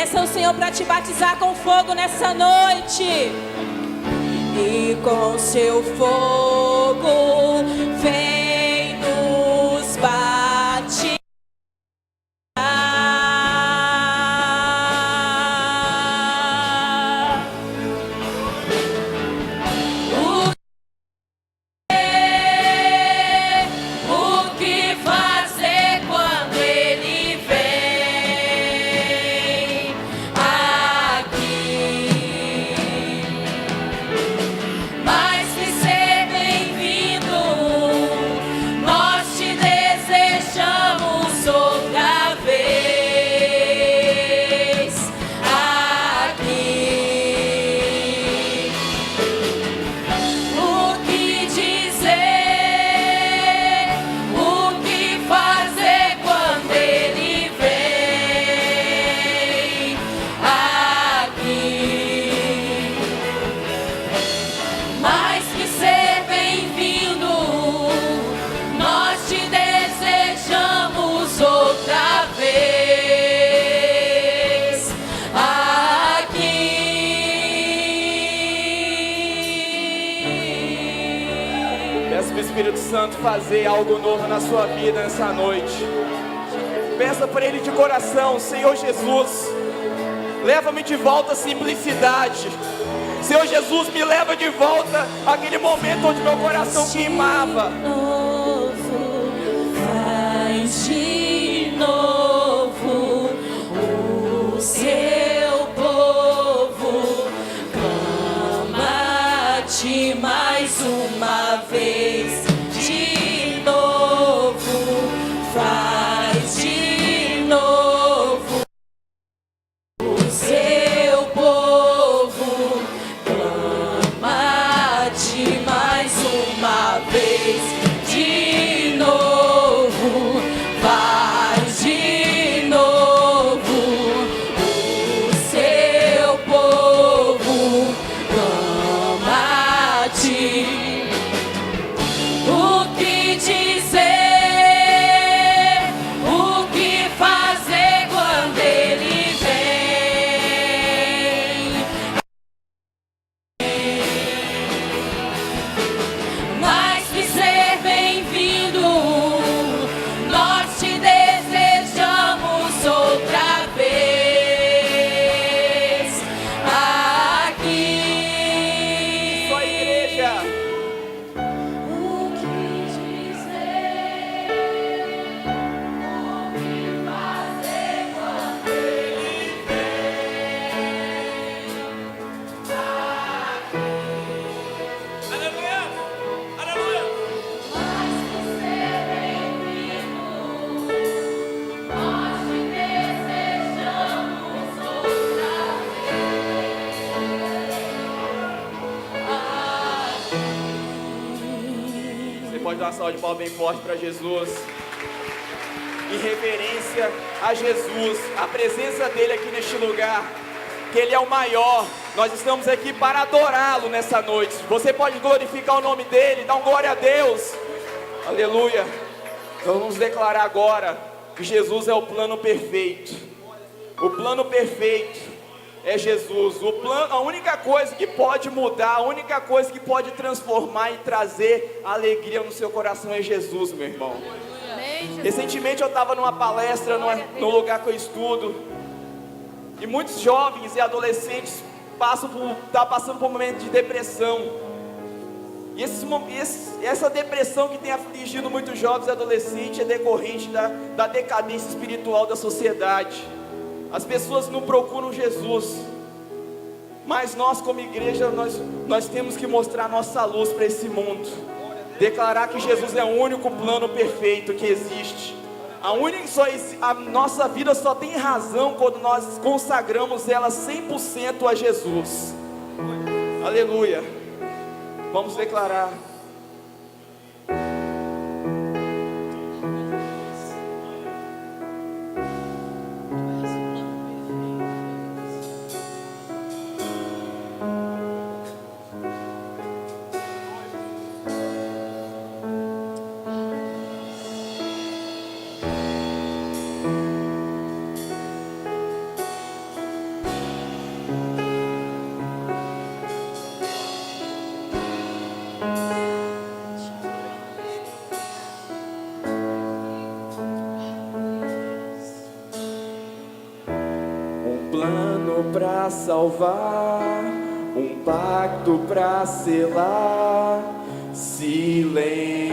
Peça ao Senhor para te batizar com fogo nessa noite. E com seu fogo vem nos batizar. O que fazer quando Ele vem aqui? Mais que ser bem-vindo, nós te desejamos outra vez aqui. O que dizer, o que fazer quando Ele vem aqui? Mais que ser bem-vindo, nós te desejamos outra vez aqui. Peça para o Espírito Santo fazer algo novo na sua vida nessa noite. Peça para Ele de coração: Senhor Jesus, leva-me de volta à simplicidade. Senhor Jesus, me leva de volta àquele momento onde meu coração queimava. Faz de novo o seu povo, clama-te mais uma vez. De novo, faz de novo o seu povo, clama-te mais uma vez. De novo, faz de novo o seu povo, clama-te. O que dizer, o que fazer quando Ele vem? Mais que ser bem-vindo, nós te desejamos outra vez aqui. Só a igreja. O que dizer, o que fazer quando Ele Aleluia! Aleluia! mais que ser bem-vindo, nós te desejamos outra vez. Você pode dar uma salva de palmas bem forte para Jesus. Em reverência a Jesus, a presença dele aqui neste lugar, que ele é o maior. Nós estamos aqui para adorá-lo nessa noite. Você pode glorificar o nome dele, dar um glória a Deus. Aleluia. Então vamos declarar agora que Jesus é o plano perfeito. O plano perfeito é Jesus. O plano, a única coisa que pode mudar, a única coisa que pode transformar e trazer alegria no seu coração é Jesus, meu irmão. Recentemente eu estava numa palestra no lugar que eu estudo, e muitos jovens e adolescentes estão passando por um momento de depressão. E essa depressão que tem afligido muitos jovens e adolescentes é decorrente da decadência espiritual da sociedade. As pessoas não procuram Jesus, mas nós como igreja, nós temos que mostrar nossa luz para esse mundo. Declarar que Jesus é o único plano perfeito que existe. A nossa vida só tem razão quando nós consagramos ela 100% a Jesus. Aleluia. Vamos declarar. pra salvar, um pacto pra selar, silêncio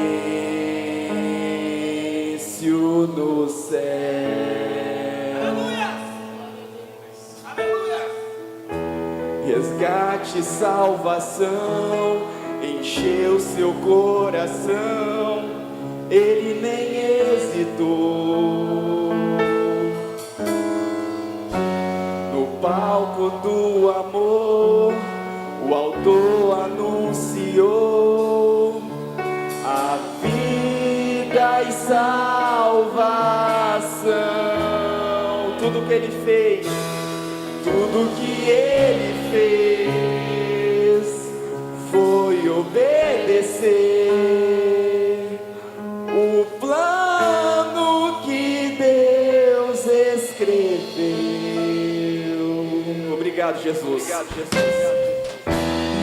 no céu. Resgate e salvação encheu seu coração, ele nem hesitou. No palco do amor, o autor anunciou a vida e salvação. Tudo que ele fez, tudo que ele fez foi obedecer o plano que Deus escreveu. Obrigado, Jesus. Obrigado, Jesus.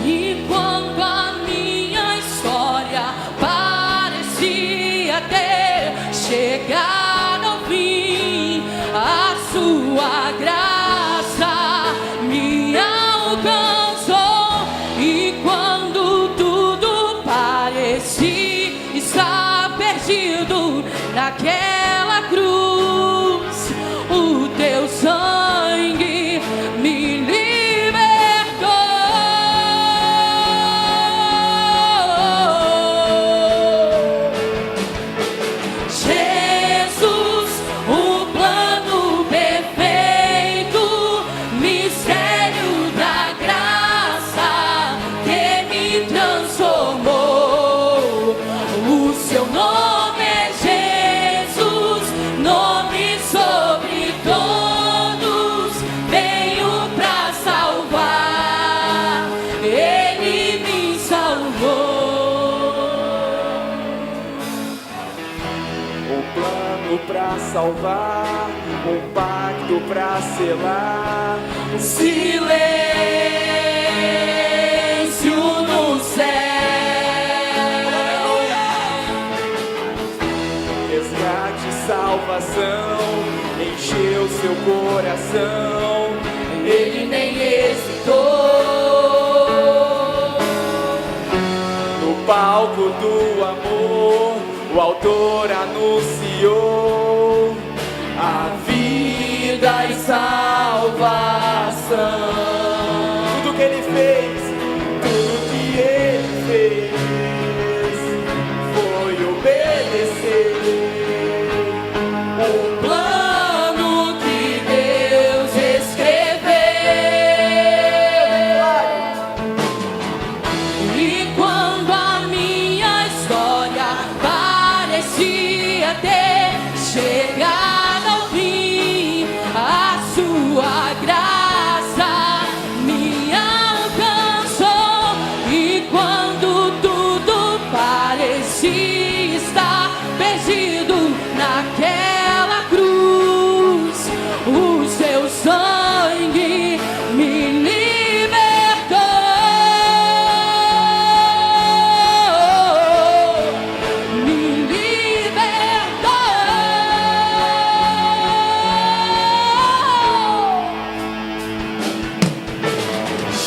E quando a minha história parecia ter chegado ao fim, a sua graça me alcançou. E quando tudo parecia estar perdido naquela cruz, o teu sangue me libertou. Jesus, o plano perfeito, mistério da graça que me transformou. O seu nome é Jesus, nome sobre todos, veio pra salvar, ele me salvou. Um plano pra salvar, um pacto pra selar, silêncio no céu. Resgate e salvação encheu seu coração, ele nem hesitou. No palco do amor, o autor anunciou a vida e salvação. Tudo que ele fez, tudo que ele fez foi obedecer o plano que Deus escreveu. E quando a minha história parecia ter chegado ao fim, a sua graça me alcançou. E quando tudo parecia estar perdido naquela cruz, o seu sangue me libertou. Me libertou.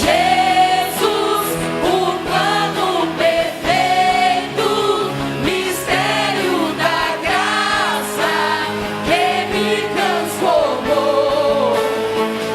Jesus, o plano perfeito, mistério da graça que me transformou.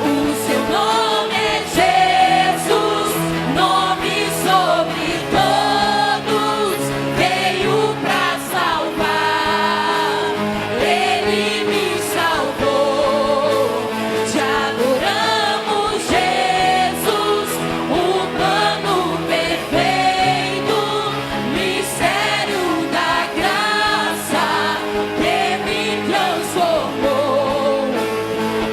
O seu nome é Jesus, nome sobre todos, veio pra salvar, ele me salvou. Te adoramos, Jesus, o plano perfeito, mistério da graça que me transformou.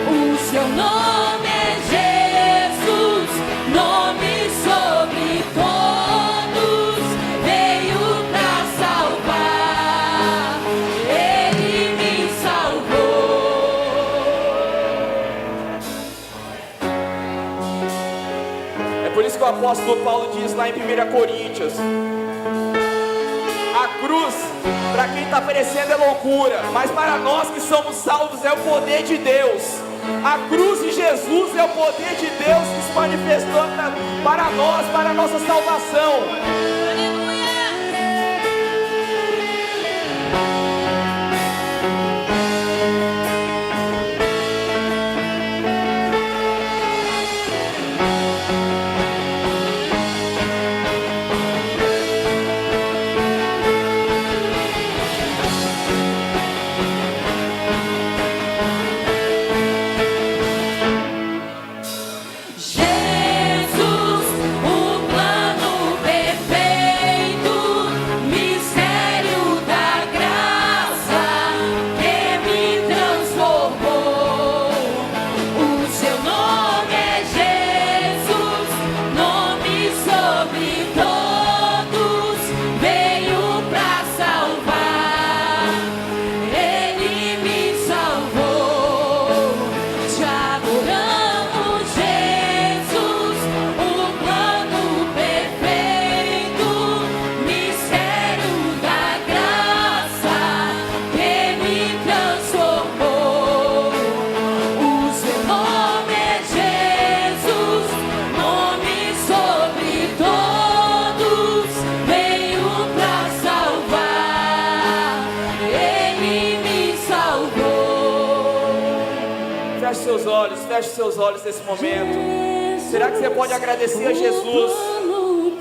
O seu nome é Jesus, nome sobre todos, veio pra salvar, ele me salvou. É por isso que o apóstolo Paulo diz lá em 1 Coríntios: a cruz, para quem está perecendo, é loucura, mas para nós que somos salvos é o poder de Deus. A cruz de Jesus é o poder de Deus que se manifestou para nós, para a nossa salvação. Feche seus olhos nesse momento. Será que você pode agradecer a Jesus?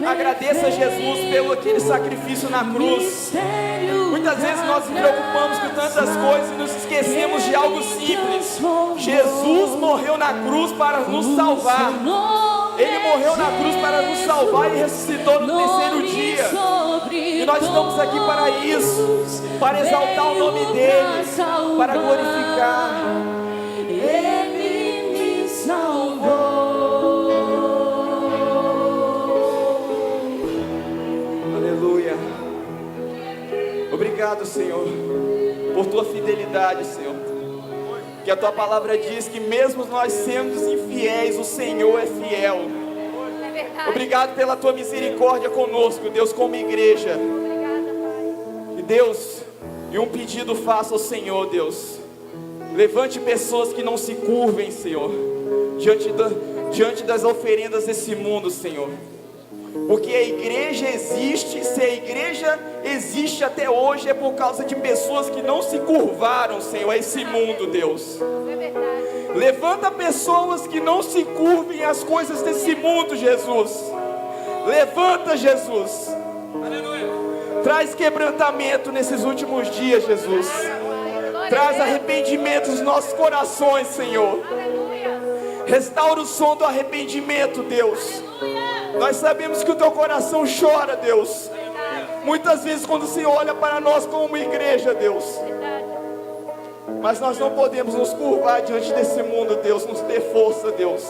Agradeça a Jesus pelo aquele sacrifício na cruz. Muitas vezes nós nos preocupamos com tantas coisas e nos esquecemos de algo simples. Jesus morreu na cruz para nos salvar. Ele morreu na cruz para nos salvar e ressuscitou no terceiro dia. E nós estamos aqui para isso, para exaltar o nome dele, para glorificar. Aleluia. Obrigado, Senhor, por tua fidelidade, Senhor. Que a tua palavra diz que mesmo nós sendo infiéis, o Senhor é fiel. Obrigado pela tua misericórdia conosco, Deus, como igreja. E Deus, e um pedido faço ao Senhor, Deus. Levante pessoas que não se curvem, Senhor, diante das oferendas desse mundo, Senhor. Porque a igreja existe, se a igreja existe até hoje, é por causa de pessoas que não se curvaram, Senhor, a esse mundo, Deus. Levanta pessoas que não se curvem às coisas desse mundo, Jesus. Levanta, Jesus. Traz quebrantamento nesses últimos dias, Jesus. Traz arrependimento nos nossos corações, Senhor. Restaura o som do arrependimento, Deus. Nós sabemos que o teu coração chora, Deus. Muitas vezes quando o Senhor olha para nós como igreja, Deus. Mas nós não podemos nos curvar diante desse mundo, Deus. Nos dê força, Deus.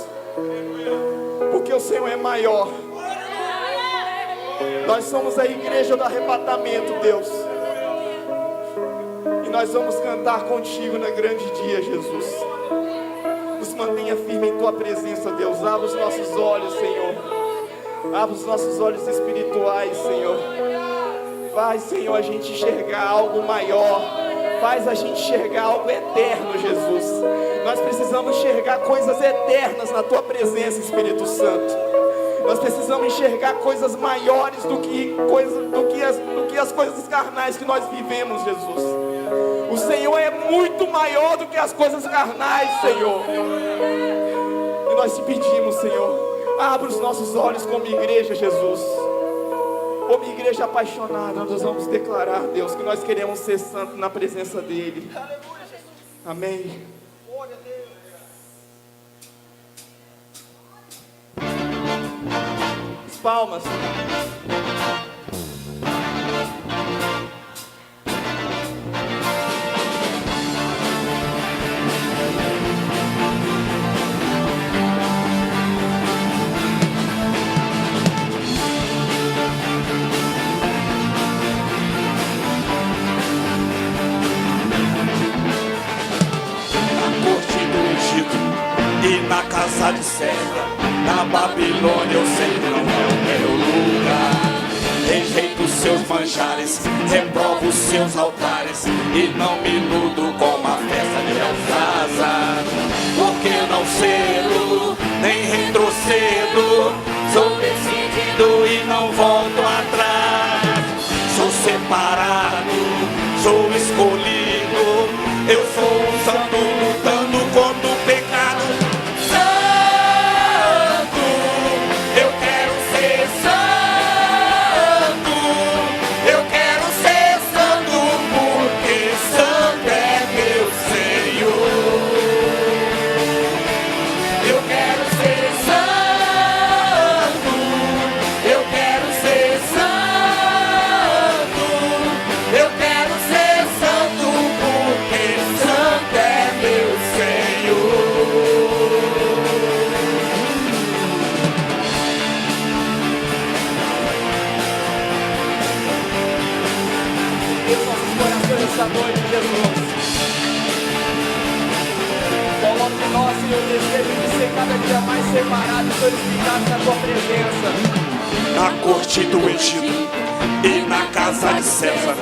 Porque o Senhor é maior. Nós somos a igreja do arrebatamento, Deus. E nós vamos cantar contigo no grande dia, Jesus. Nos mantenha firme em tua presença, Deus. Abra os nossos olhos, Senhor. Abra os nossos olhos espirituais, Senhor. Faz, Senhor, a gente enxergar algo maior. Faz a gente enxergar algo eterno, Jesus. Nós precisamos enxergar coisas eternas na tua presença, Espírito Santo. Nós precisamos enxergar coisas maiores do que as coisas carnais que nós vivemos, Jesus. O Senhor é muito maior do que as coisas carnais, Senhor. E nós te pedimos, Senhor, abra os nossos olhos como igreja, Jesus. Como igreja apaixonada, nós vamos declarar, Deus, que nós queremos ser santos na presença dEle. Amém. Palmas. E na casa de César, na Babilônia, o Senhor é o meu lugar. Rejeito os seus manjares, reprovo os seus altares, e não me iludo com uma festa de Belsazar. porque eu não cedo, nem retrocedo. Sou decidido e não volto atrás. Sou separado, sou escolhido. Eu sou um santo lutando contra o pecado. Santo, eu quero ser santo. Eu quero ser santo porque santo é meu Senhor. Eu quero ser santo. Eu quero ser santo. Eu quero ser santo porque santo é meu Senhor. Deus, nossos corações essa noite, Jesus. Coloque em nós, Senhor, o desejo de ser cada dia mais separado e glorificado na tua presença. Na corte do Egito e na casa de César,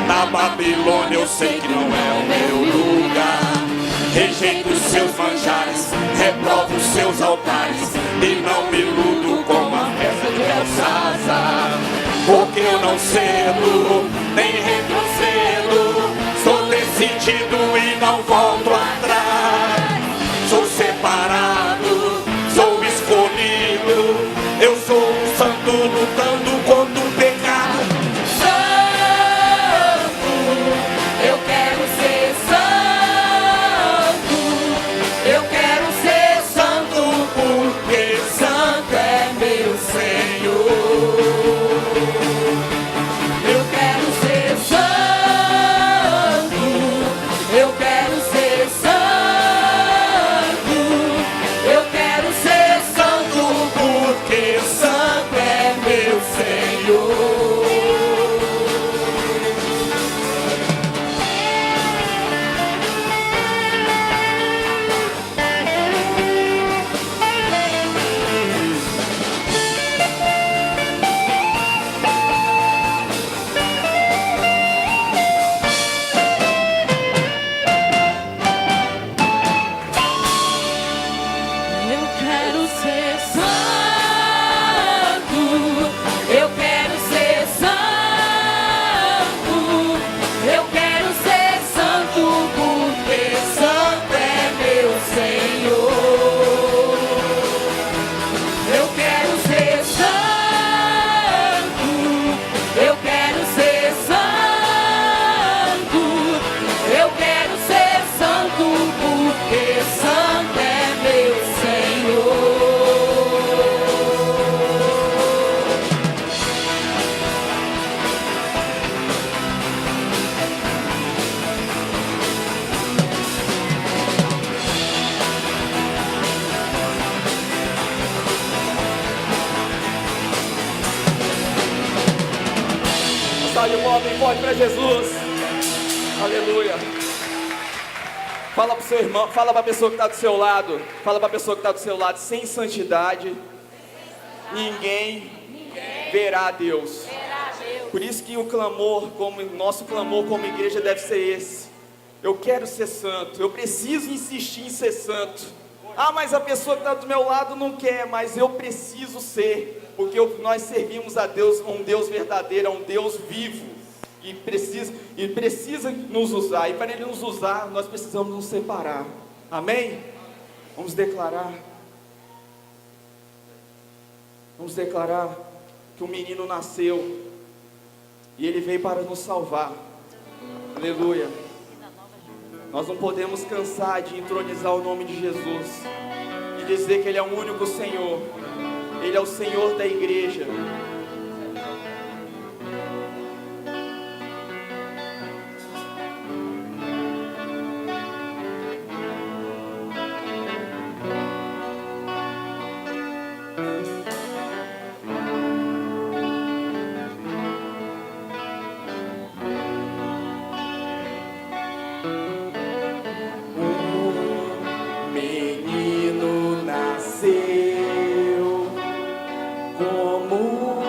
na Babilônia eu sei que não é o meu lugar. Rejeito os seus manjares, reprovo os seus altares e não me iludo com a festa de Belsazar. Porque eu não cedo, nem retrocedo, sou decidido e não volto atrás. Sou separado, sou escolhido, eu sou um santo lutando contra o pecado. Santo, eu quero ser santo. Eu quero ser santo porque santo é meu Senhor. Eu quero ser santo. Eu quero ser santo. Eu quero ser santo porque santo é meu Senhor. Eu quero ser santo. Eu quero ser santo. Eu quero ser santo porque santo é meu Senhor. Eu quero ser santo. Eu quero ser santo. Eu quero ser santo porque santo é meu Senhor. Salve o povo, forte para Jesus. Aleluia. Fala pro seu irmão, fala pra pessoa que está do seu lado. Fala pra pessoa que está do seu lado. Sem santidade, ninguém verá a Deus. Por isso que o clamor, como nosso clamor como igreja deve ser esse. Eu quero ser santo. Eu preciso insistir em ser santo. Ah, mas a pessoa que está do meu lado não quer, mas eu preciso ser. Porque nós servimos a Deus, um Deus verdadeiro, um Deus vivo. E precisa nos usar. E para Ele nos usar, nós precisamos nos separar. Amém? Vamos declarar. Vamos declarar que um menino nasceu. E Ele veio para nos salvar. Aleluia. Nós não podemos cansar de entronizar o nome de Jesus. E dizer que Ele é o único Senhor. Ele é o Senhor da igreja. Menino nasceu como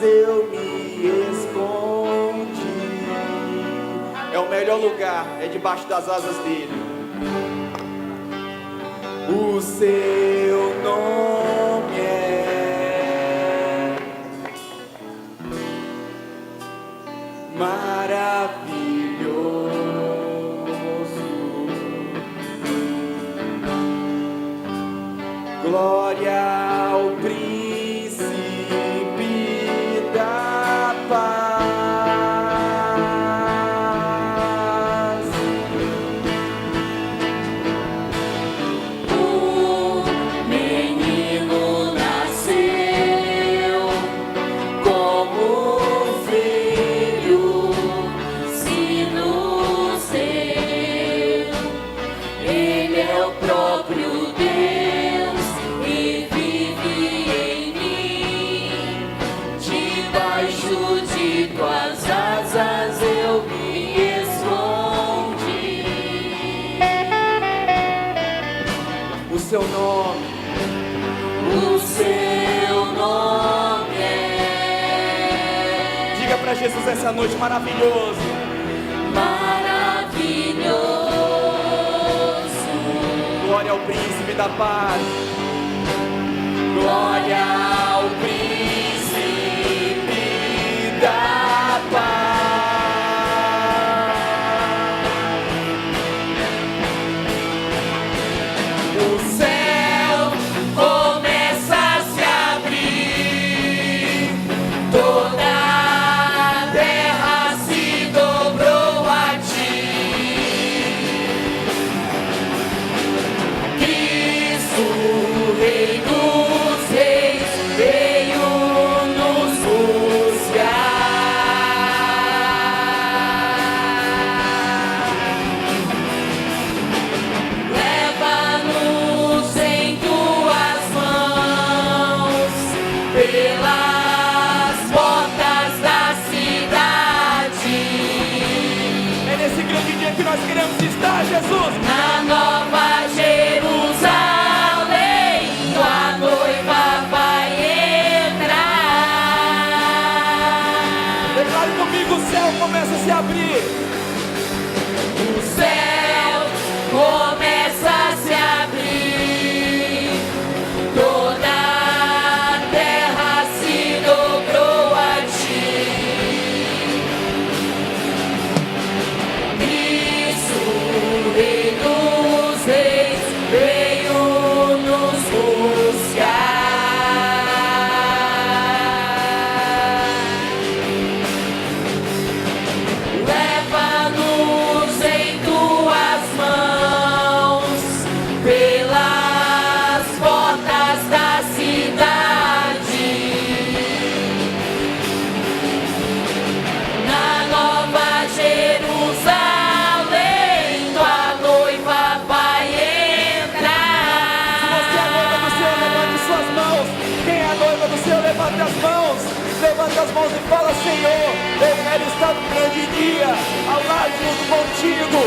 eu me escondi. É o melhor lugar, é debaixo das asas dele. O seu nome é maravilhoso. Glória ao príncipe da paz. O menino nasceu como filho, se nos deu. Ele é o próprio Deus e vive em mim. Debaixo de tuas asas eu me escondi. O seu nome, O seu nome é diga para Jesus essa noite, maravilhoso. maravilhoso. Glória ao príncipe da paz. Glória ao príncipe da paz. O céu começa a se abrir, toda a terra se dobrou a ti. Cristo, Rei dos Reis, veio nos buscar. Leva-nos em tuas mãos, pelas portas da cidade. É nesse grande dia que nós queremos estar, Jesus. Na Nova Jerusalém, tua noiva vai entrar. Declare comigo, o céu começa a se abrir. O céu começa a se abrir, toda a terra se dobrou a ti. Cristo, Rei dos Reis, veio nos buscar. Leva-nos em tuas mãos, pelas portas da cidade. Na Nova Jerusalém, tua noiva vai Você é a noiva do Senhor, levante entrar. suas mãos. Quem é a noiva do Senhor, levante as mãos. Levante as mãos e fala: Senhor, eu quero estar no grande dia, ao lado junto contigo.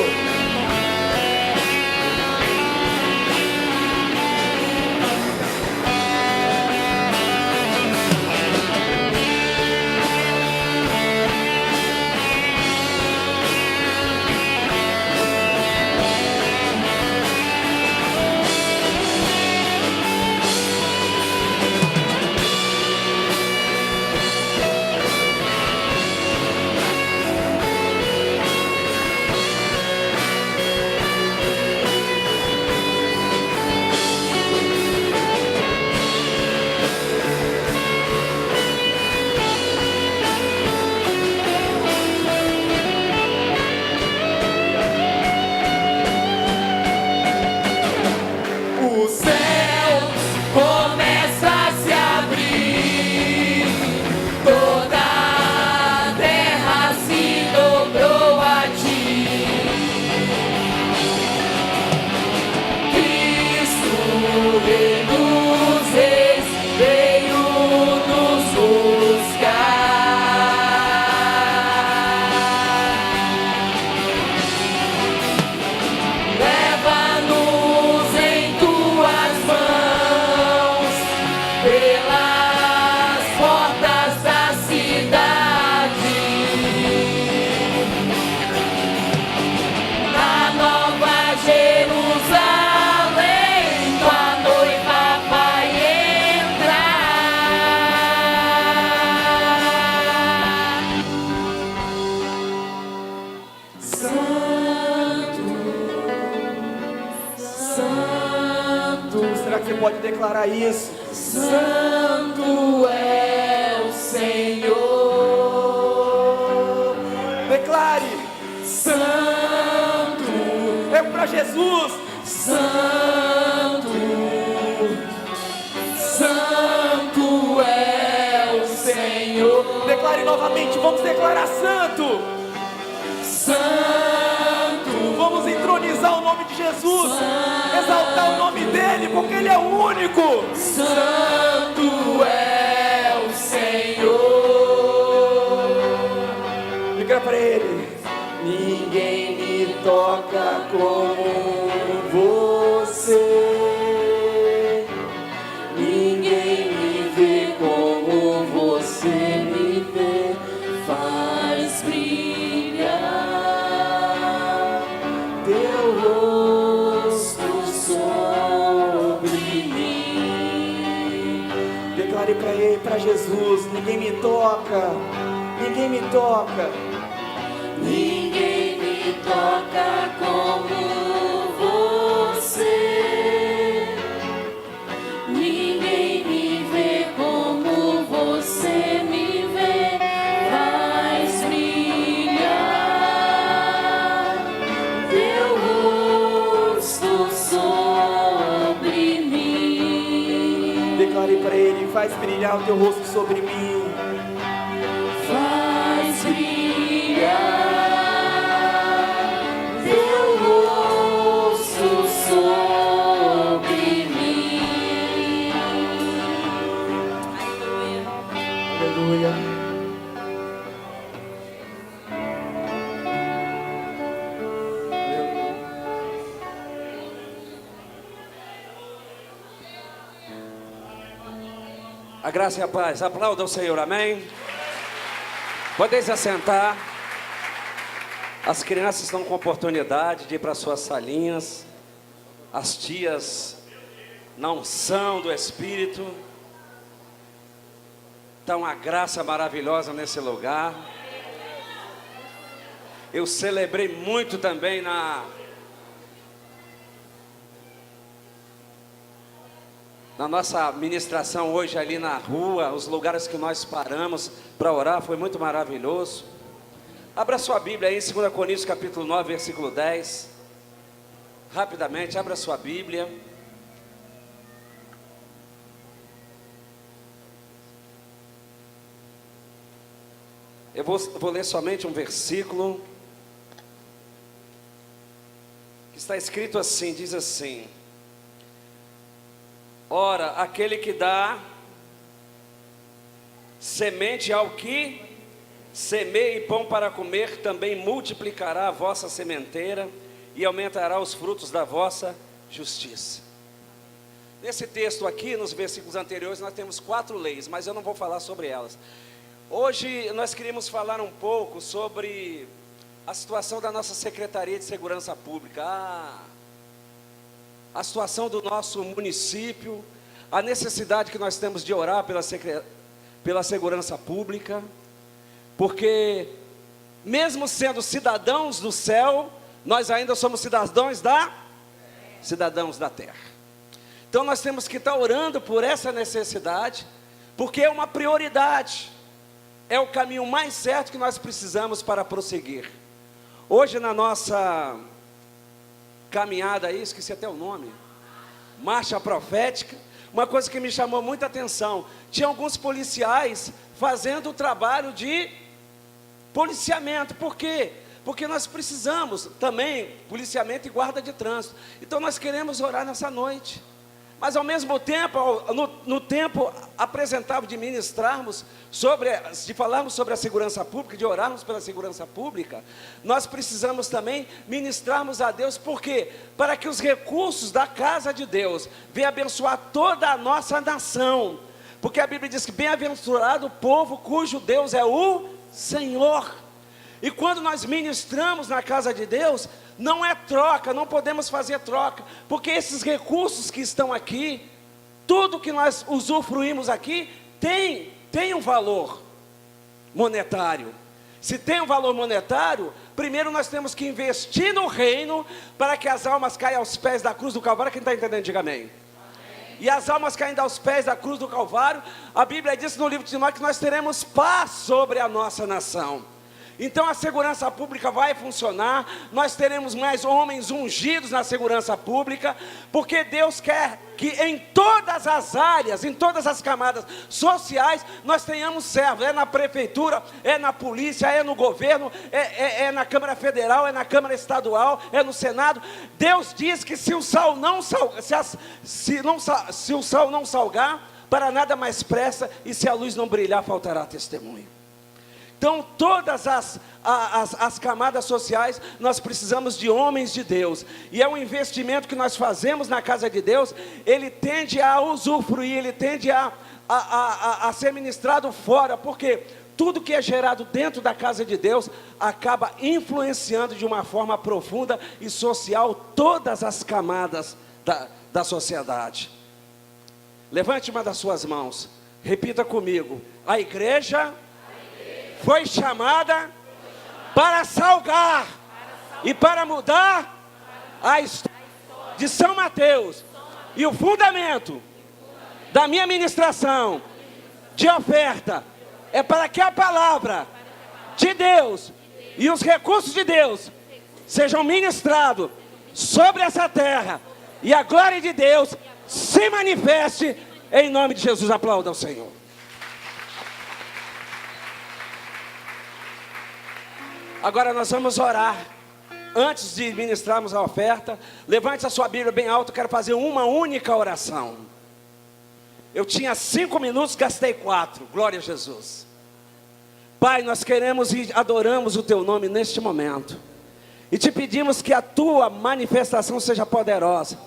pode declarar isso. Santo é o Senhor. Declare. Santo. É para Jesus. Santo. Santo é o Senhor. Declare novamente. Vamos declarar santo. Santo. Vamos entronizar o nome de Jesus. Exaltar o nome dele, porque ele é o único. Santo é o Senhor. Diga para ele. Ninguém me toca como você. Ninguém me vê como você me vê. Faz brilhar teu rosto sobre mim. Declare para ele, para Jesus. Ninguém me toca. Ninguém me toca. Ninguém me toca como você. Ninguém me vê como você me vê. Faz brilhar teu rosto sobre mim. Declare para ele, faz brilhar o teu rosto sobre mim. Faz brilhar teu rosto sobre mim. Aleluia. A graça e a paz. Aplauda o Senhor, amém? Podem se assentar. As crianças estão com oportunidade de ir para suas salinhas. As tias, na unção do Espírito. Está uma graça maravilhosa nesse lugar. Eu celebrei muito também na nossa ministração hoje ali na rua, os lugares que nós paramos para orar, foi muito maravilhoso. Abra sua Bíblia aí em 2 Coríntios capítulo 9, versículo 10. Rapidamente, abra sua Bíblia. Eu vou ler somente um versículo que está escrito assim, diz assim: ora, aquele que dá semente ao que semeia e pão para comer, também multiplicará a vossa sementeira e aumentará os frutos da vossa justiça. Nesse texto aqui, nos versículos anteriores, nós temos 4 leis, mas eu não vou falar sobre elas. Hoje nós queríamos falar um pouco sobre a situação da nossa Secretaria de Segurança Pública, a situação do nosso município, a necessidade que nós temos de orar pela segurança pública, porque mesmo sendo cidadãos do céu, nós ainda somos cidadãos da terra. Então nós temos que estar orando por essa necessidade, porque é uma prioridade, é o caminho mais certo que nós precisamos para prosseguir. Hoje na nossa caminhada aí, esqueci até o nome, marcha profética, uma coisa que me chamou muita atenção, tinha alguns policiais fazendo o trabalho de policiamento. Por quê? Porque nós precisamos também policiamento e guarda de trânsito. Então nós queremos orar nessa noite, mas ao mesmo tempo, no tempo apresentável de ministrarmos de falarmos sobre a segurança pública, de orarmos pela segurança pública, nós precisamos também ministrarmos a Deus. Por quê? Para que os recursos da casa de Deus venham abençoar toda a nossa nação, porque a Bíblia diz que bem-aventurado o povo cujo Deus é o Senhor. E quando nós ministramos na casa de Deus, não é troca, não podemos fazer troca, porque esses recursos que estão aqui, tudo que nós usufruímos aqui, tem um valor monetário. Se tem um valor monetário, primeiro nós temos que investir no reino, para que as almas caiam aos pés da cruz do Calvário. Quem está entendendo, diga amém. e as almas caindo aos pés da cruz do Calvário, a Bíblia diz no livro de Timóteo que nós teremos paz sobre a nossa nação. Então a segurança pública vai funcionar, nós teremos mais homens ungidos na segurança pública, porque Deus quer que em todas as áreas, em todas as camadas sociais, nós tenhamos servos. É na prefeitura, é na polícia, é no governo, é na Câmara Federal, é na Câmara Estadual, é no Senado. Deus diz que se o sol não salgar, para nada mais presta, e se a luz não brilhar, faltará testemunho. Então, todas as camadas sociais, nós precisamos de homens de Deus. E é um investimento que nós fazemos na casa de Deus. Ele tende a usufruir, ele tende a ser ministrado fora. Porque tudo que é gerado dentro da casa de Deus acaba influenciando de uma forma profunda e social todas as camadas da sociedade. Levante uma das suas mãos. Repita comigo. A igreja foi chamada para salgar e para mudar a história de São Mateus. E o fundamento da minha ministração de oferta é para que a palavra de Deus e os recursos de Deus sejam ministrados sobre essa terra e a glória de Deus se manifeste em nome de Jesus. Aplauda ao Senhor. Agora nós vamos orar. Antes de ministrarmos a oferta, levante a sua Bíblia bem alto. Eu quero fazer uma única oração. Eu tinha 5 minutos, gastei 4. Glória a Jesus. Pai, nós queremos e adoramos o Teu nome neste momento. E te pedimos que a Tua manifestação seja poderosa.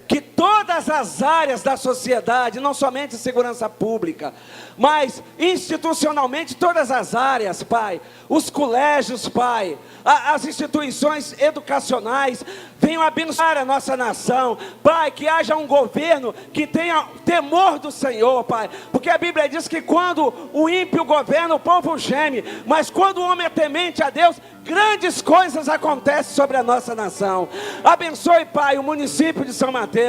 Que todas as áreas da sociedade, não somente segurança pública, mas institucionalmente todas as áreas, Pai, os colégios, Pai, as instituições educacionais, venham abençoar a nossa nação, Pai, que haja um governo que tenha temor do Senhor, Pai, porque a Bíblia diz que quando o ímpio governa, o povo geme, mas quando o homem é temente a Deus, grandes coisas acontecem sobre a nossa nação. Abençoe, Pai, o município de São Mateus.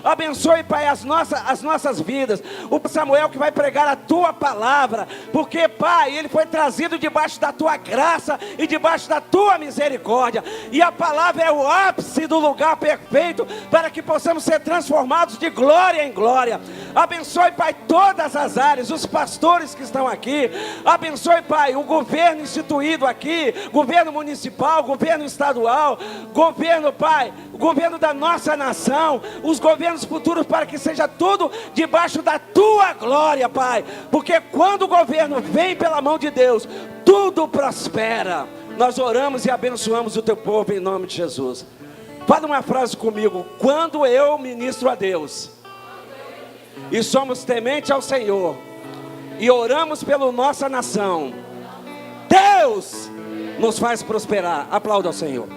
Abençoe, Pai, as nossas vidas. O Samuel que vai pregar a Tua palavra, porque, Pai, ele foi trazido debaixo da Tua graça e debaixo da Tua misericórdia, e a palavra é o ápice do lugar perfeito para que possamos ser transformados de glória em glória. Abençoe, Pai, todas as áreas, os pastores que estão aqui. Abençoe, Pai, o governo instituído aqui, governo municipal, governo estadual, governo, Pai, o governo da nossa nação, os governos futuros, para que seja tudo debaixo da Tua glória, Pai, porque quando o governo vem pela mão de Deus, tudo prospera. Nós oramos e abençoamos o Teu povo em nome de Jesus. Fala uma frase comigo. Quando eu ministro a Deus e somos tementes ao Senhor e oramos pela nossa nação, Deus nos faz prosperar. Aplauda ao Senhor.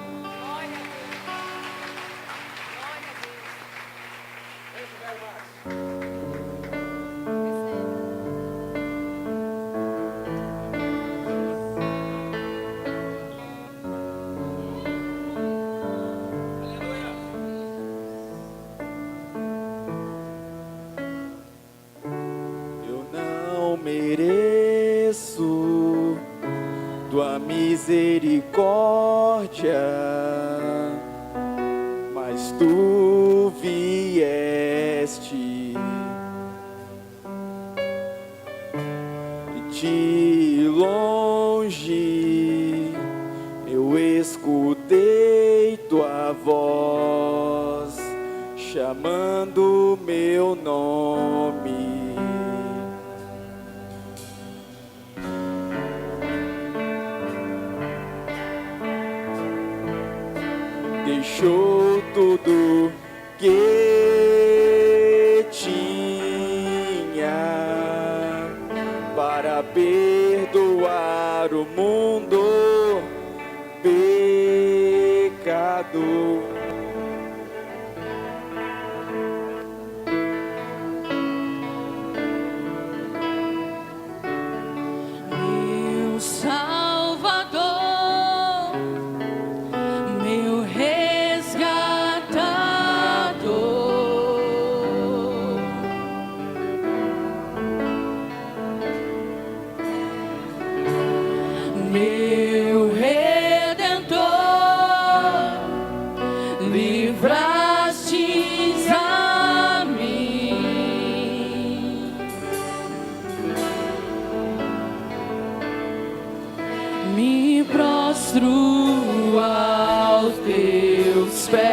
Mereço Tua misericórdia, mas Tu vieste e de longe eu escutei Tua voz chamando meu nome. Deixou tudo que tinha para perdoar o mundo pecador. Meu Salvador, meu resgatador, meu Redentor, livrastes a mim. Me prostro aos teus pés,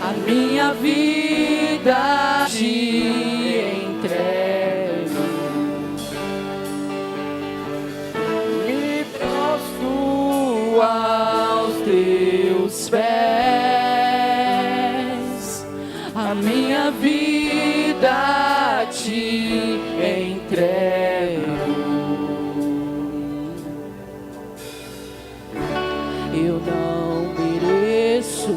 a minha vida te entrego. Me prostro aos teus pés, a minha vida te entrego. Eu não mereço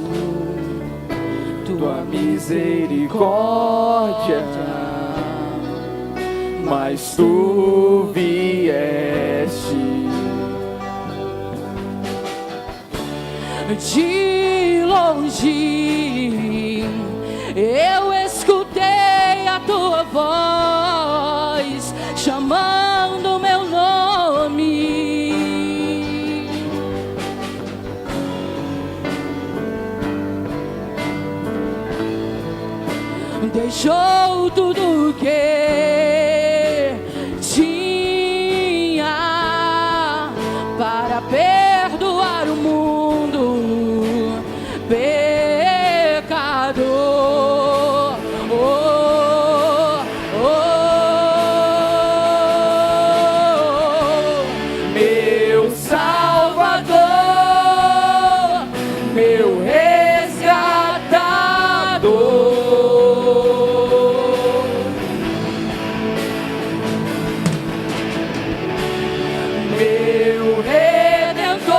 tua misericórdia, mas tu vieste de longe. Eu escutei a tua voz chamando meu nome. Deixou tudo que tinha para perdoar o mundo pecador. Oh, oh, meu Salvador, meu resgatador. Meu Redentor,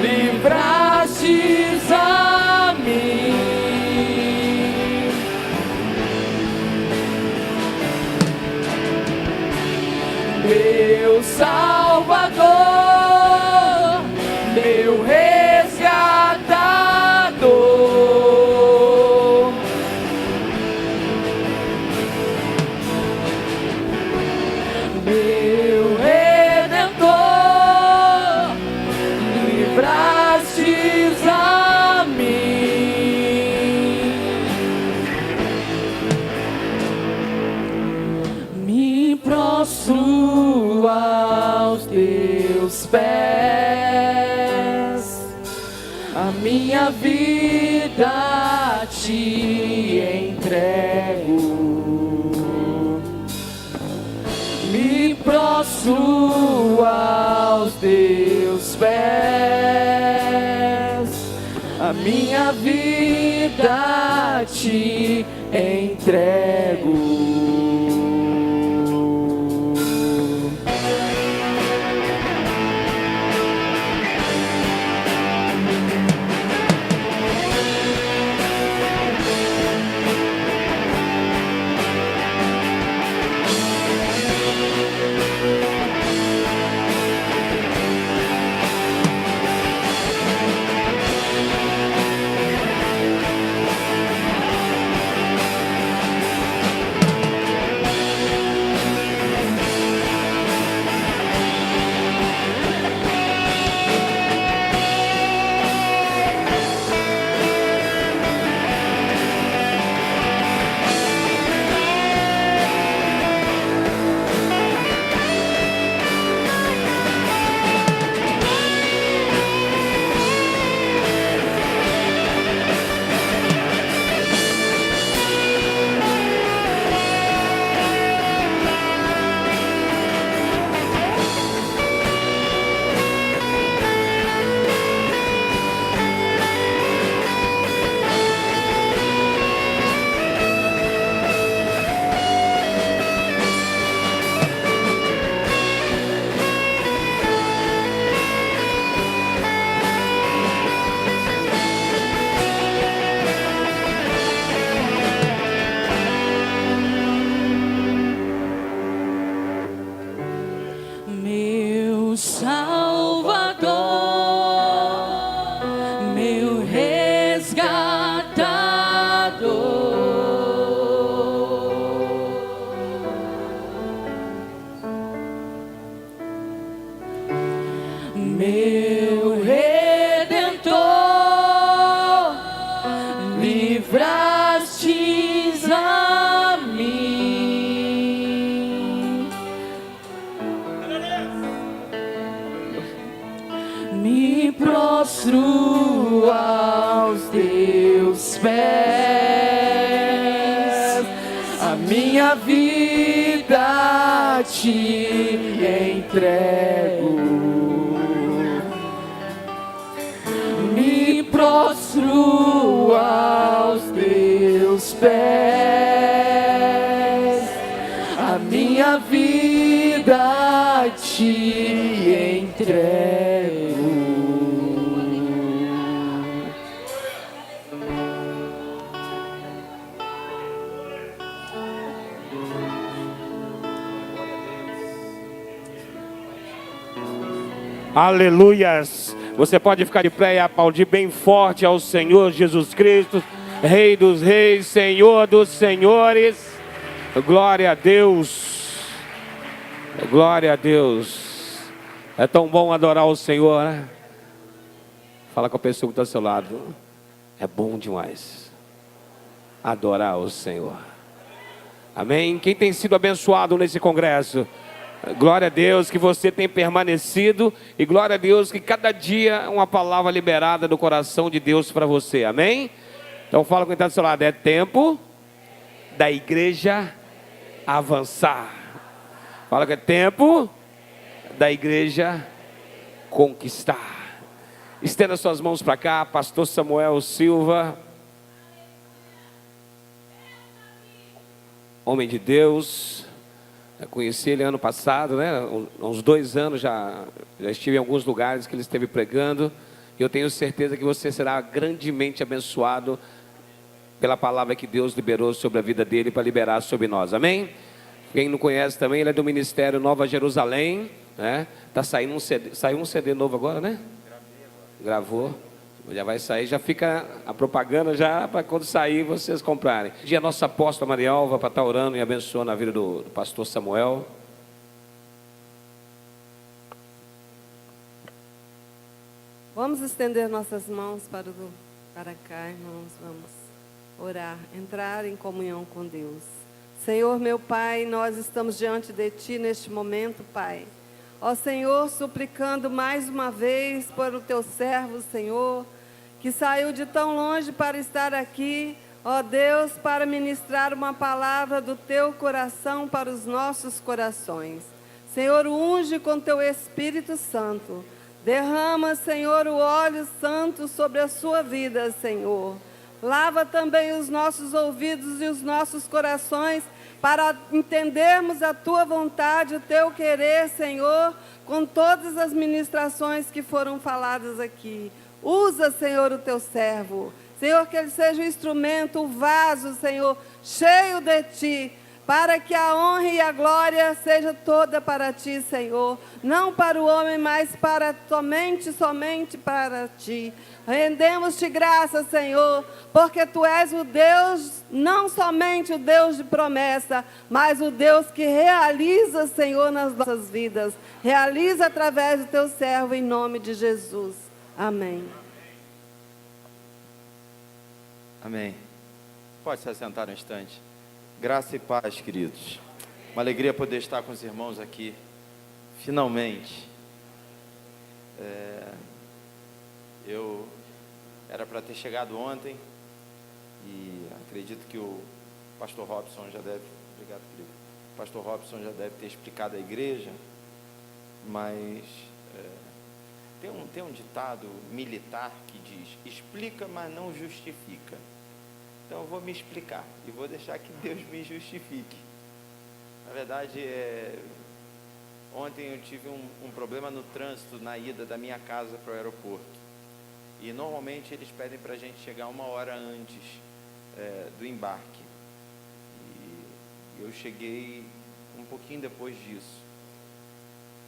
livrastes a mim. Meu Salvador, meu resgatador. Meu Redentor, livrastes a mim. Me prostro aos teus pés, a minha vida te entrego. Me prostro aos teus pés, a minha vida te entrego. meu Redentor, livrastes a mim. Me prostro aos teus pés, a minha vida te entrego. Me prostro aos teus pés, a minha vida te entrego. Aleluias. Você pode ficar de pé e aplaudir bem forte ao Senhor Jesus Cristo, Rei dos Reis, Senhor dos Senhores. Glória a Deus. Glória a Deus. É tão bom adorar o Senhor, né? Fala com a pessoa que está ao seu lado. É bom demais adorar o Senhor. Amém? Quem tem sido abençoado nesse congresso? Glória a Deus que você tem permanecido. E glória a Deus que cada dia é uma palavra liberada do coração de Deus para você. Amém? Então fala com quem está do seu lado. É tempo da igreja avançar. Fala que é tempo da igreja conquistar. Estenda suas mãos para cá. Pastor Samuel Silva, homem de Deus. Eu conheci ele ano passado, né? Há uns 2 anos já estive em alguns lugares que ele esteve pregando. E eu tenho certeza que você será grandemente abençoado pela palavra que Deus liberou sobre a vida dele para liberar sobre nós. Amém? Quem não conhece também, ele é do Ministério Nova Jerusalém, né? Tá saindo um CD, saiu um CD novo agora, né? Gravou. Já vai sair, já fica a propaganda já para quando sair vocês comprarem. Dia nossa apóstola Marialva para estar orando e abençoando a vida do pastor Samuel. Vamos estender nossas mãos para cá, irmãos. Vamos orar, entrar em comunhão com Deus. Senhor, meu Pai, nós estamos diante de Ti neste momento, Pai. Ó Senhor, suplicando mais uma vez por o Teu servo, Senhor, que saiu de tão longe para estar aqui, ó Deus, para ministrar uma palavra do Teu coração para os nossos corações. Senhor, unge com Teu Espírito Santo. Derrama, Senhor, o óleo santo sobre a sua vida, Senhor. Lava também os nossos ouvidos e os nossos corações para entendermos a Tua vontade, o Teu querer, Senhor, com todas as ministrações que foram faladas aqui. Usa, Senhor, o Teu servo. Senhor, que ele seja o instrumento, o vaso, Senhor, cheio de Ti, para que a honra e a glória seja toda para Ti, Senhor. Não para o homem, mas para somente para Ti. Rendemos-te graça, Senhor, porque Tu és o Deus, não somente o Deus de promessa, mas o Deus que realiza, Senhor, nas nossas vidas. Realiza através do Teu servo, em nome de Jesus. Amém. Amém. Pode se assentar um instante. Graça e paz, queridos. Uma alegria poder estar com os irmãos aqui. Finalmente. Eu era para ter chegado ontem e acredito que o pastor Robson já deve, obrigado, querido. O pastor Robson já deve ter explicado à igreja, mas tem um ditado militar que diz: explica, mas não justifica. Então eu vou me explicar e vou deixar que Deus me justifique. Na verdade, ontem eu tive um problema no trânsito na ida da minha casa para o aeroporto. E normalmente eles pedem para a gente chegar 1 hora antes do embarque. E eu cheguei um pouquinho depois disso.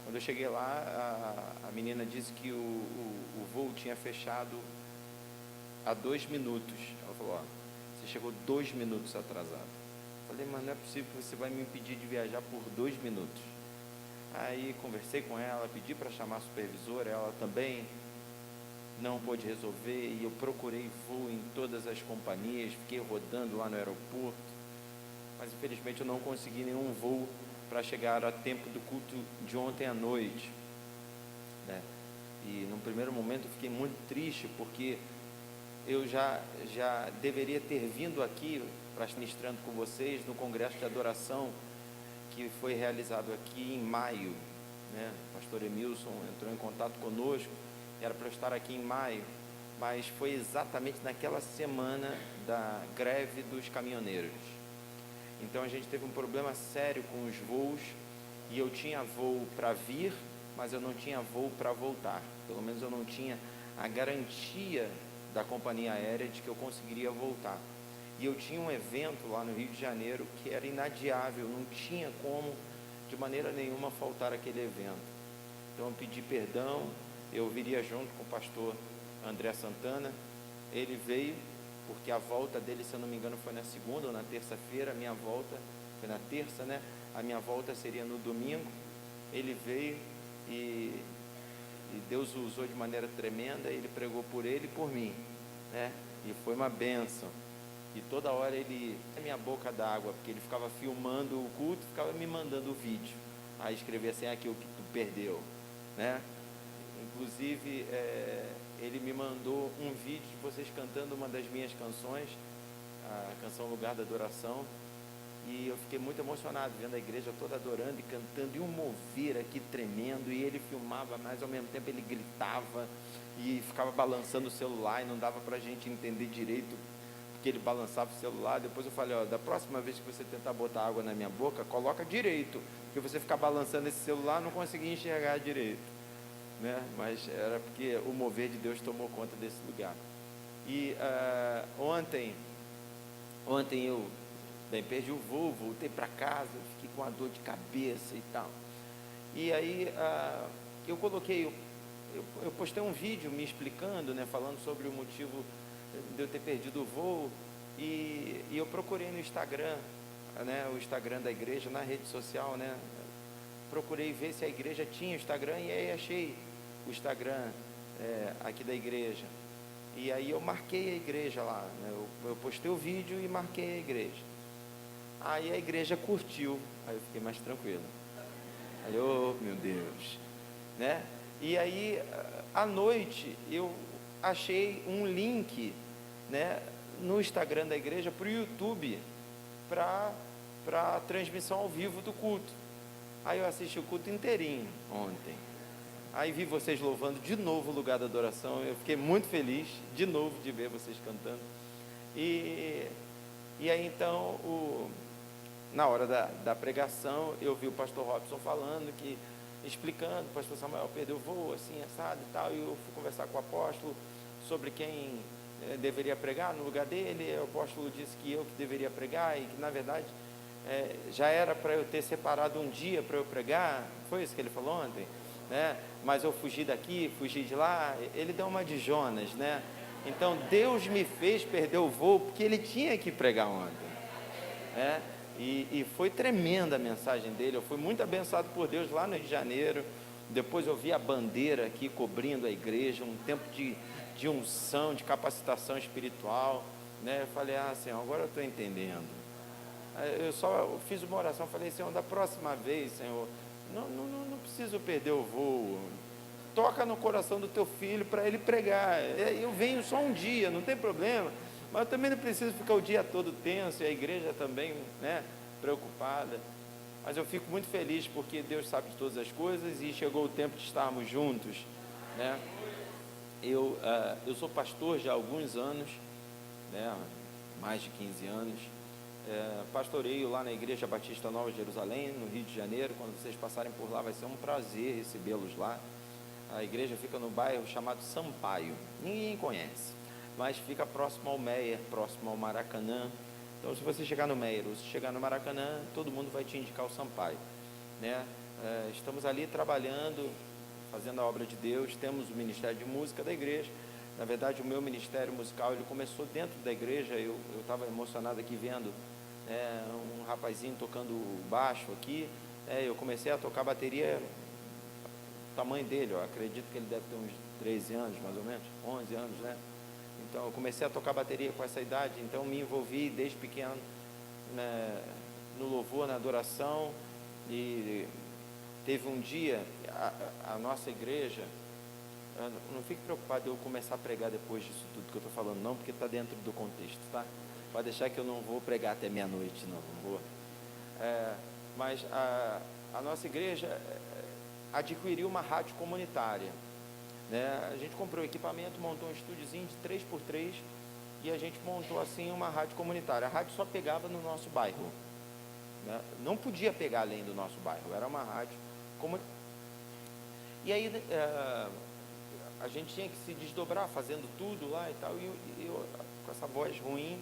Quando eu cheguei lá, a menina disse que o voo tinha fechado há 2 minutos. Ela falou: ó, você chegou 2 minutos atrasado. Eu falei: mas não é possível que você vai me impedir de viajar por 2 minutos. Aí conversei com ela, pedi para chamar a supervisora, ela também não pôde resolver, e eu procurei voo em todas as companhias, fiquei rodando lá no aeroporto, mas infelizmente eu não consegui nenhum voo para chegar a tempo do culto de ontem à noite, né? E no primeiro momento eu fiquei muito triste, porque eu já deveria ter vindo aqui para estar ministrando com vocês no congresso de adoração que foi realizado aqui em maio, né? O pastor Emilson entrou em contato conosco, era para eu estar aqui em maio, mas foi exatamente naquela semana da greve dos caminhoneiros. Então a gente teve um problema sério com os voos, e eu tinha voo para vir, mas eu não tinha voo para voltar. Pelo menos eu não tinha a garantia da companhia aérea de que eu conseguiria voltar. E eu tinha um evento lá no Rio de Janeiro que era inadiável, não tinha como de maneira nenhuma faltar aquele evento. Então eu pedi perdão, eu viria junto com o pastor André Santana. Ele veio, porque a volta dele, se eu não me engano, foi na segunda ou na terça-feira. A minha volta foi na terça, né? A minha volta seria no domingo. Ele veio e Deus o usou de maneira tremenda. Ele pregou por ele e por mim, né? E foi uma bênção. E toda hora ele, a minha boca d'água, porque ele ficava filmando o culto, ficava me mandando o vídeo. Aí escrevia assim: aquilo que tu perdeu, né? Inclusive, ele me mandou um vídeo de vocês cantando uma das minhas canções, a canção Lugar da Adoração, e eu fiquei muito emocionado, vendo a igreja toda adorando e cantando, e um mover aqui tremendo, e ele filmava, mas ao mesmo tempo ele gritava, e ficava balançando o celular, e não dava para a gente entender direito, porque ele balançava o celular. Depois eu falei: ó, da próxima vez que você tentar botar água na minha boca, coloca direito, porque você ficar balançando esse celular, não conseguia enxergar direito, né? Mas era porque o mover de Deus tomou conta desse lugar. E ontem eu perdi o voo, voltei para casa, fiquei com uma dor de cabeça e tal. E aí eu postei um vídeo me explicando, né, falando sobre o motivo de eu ter perdido o voo, e eu procurei no Instagram, né, o Instagram da igreja, na rede social, né, procurei ver se a igreja tinha Instagram, e aí achei o Instagram aqui da igreja, e aí eu marquei a igreja lá, né, eu postei o vídeo e marquei a igreja. Aí a igreja curtiu, aí eu fiquei mais tranquilo. Aí, oh meu Deus, né? E aí à noite eu achei um link, né, no Instagram da igreja para o YouTube, para a transmissão ao vivo do culto. Aí eu assisti o culto inteirinho ontem. Aí vi vocês louvando de novo o Lugar da Adoração. Eu fiquei muito feliz de novo de ver vocês cantando. E aí então, na hora da pregação, eu vi o pastor Robson falando, explicando: o pastor Samuel perdeu o voo, assim, assado e tal. E eu fui conversar com o apóstolo sobre quem deveria pregar no lugar dele. O apóstolo disse que eu que deveria pregar, e que na verdade já era para eu ter separado um dia para eu pregar. Foi isso que ele falou ontem, né? Mas eu fugi daqui, fugi de lá. Ele deu uma de Jonas, né? Então Deus me fez perder o voo porque ele tinha que pregar ontem, né? E foi tremenda a mensagem dele. Eu fui muito abençoado por Deus lá no Rio de Janeiro. Depois eu vi a bandeira aqui cobrindo a igreja, um tempo de unção, de capacitação espiritual, né? Eu falei: ah, Senhor, agora eu estou entendendo. Eu só fiz uma oração, falei: Senhor, da próxima vez, Senhor, não preciso perder o voo. Toca no coração do teu filho para ele pregar. Eu venho só um dia, não tem problema, mas eu também não preciso ficar o dia todo tenso, e a igreja também, né, preocupada. Mas eu fico muito feliz, porque Deus sabe de todas as coisas, e chegou o tempo de estarmos juntos, né? Eu sou pastor já há alguns anos, né, mais de 15 anos. Pastoreio lá na Igreja Batista Nova Jerusalém, no Rio de Janeiro. Quando vocês passarem por lá, vai ser um prazer recebê-los lá. A igreja fica no bairro chamado Sampaio, ninguém conhece, mas fica próximo ao Meier, próximo ao Maracanã. Então, se você chegar no Meier ou se chegar no Maracanã, todo mundo vai te indicar o Sampaio, né? Estamos ali trabalhando, fazendo a obra de Deus. Temos o Ministério de Música da igreja. Na verdade, o meu ministério musical, ele começou dentro da igreja. Eu estava emocionado aqui vendo um rapazinho tocando baixo aqui. Eu comecei a tocar bateria, o tamanho dele, eu acredito que ele deve ter uns 13 anos, mais ou menos, 11 anos, né? Então, eu comecei a tocar bateria com essa idade, então me envolvi desde pequeno, né, no louvor, na adoração, e teve um dia, a nossa igreja, não fique preocupado de eu começar a pregar depois disso tudo que eu estou falando, não, porque está dentro do contexto, tá? Pode deixar que eu não vou pregar até meia-noite, não vou. Mas a nossa igreja adquiriu uma rádio comunitária, né? A gente comprou equipamento, montou um estúdiozinho de 3x3 e a gente montou assim uma rádio comunitária. A rádio só pegava no nosso bairro, né? Não podia pegar além do nosso bairro, era uma rádio comunitária. E aí a gente tinha que se desdobrar fazendo tudo lá e tal, e eu com essa voz ruim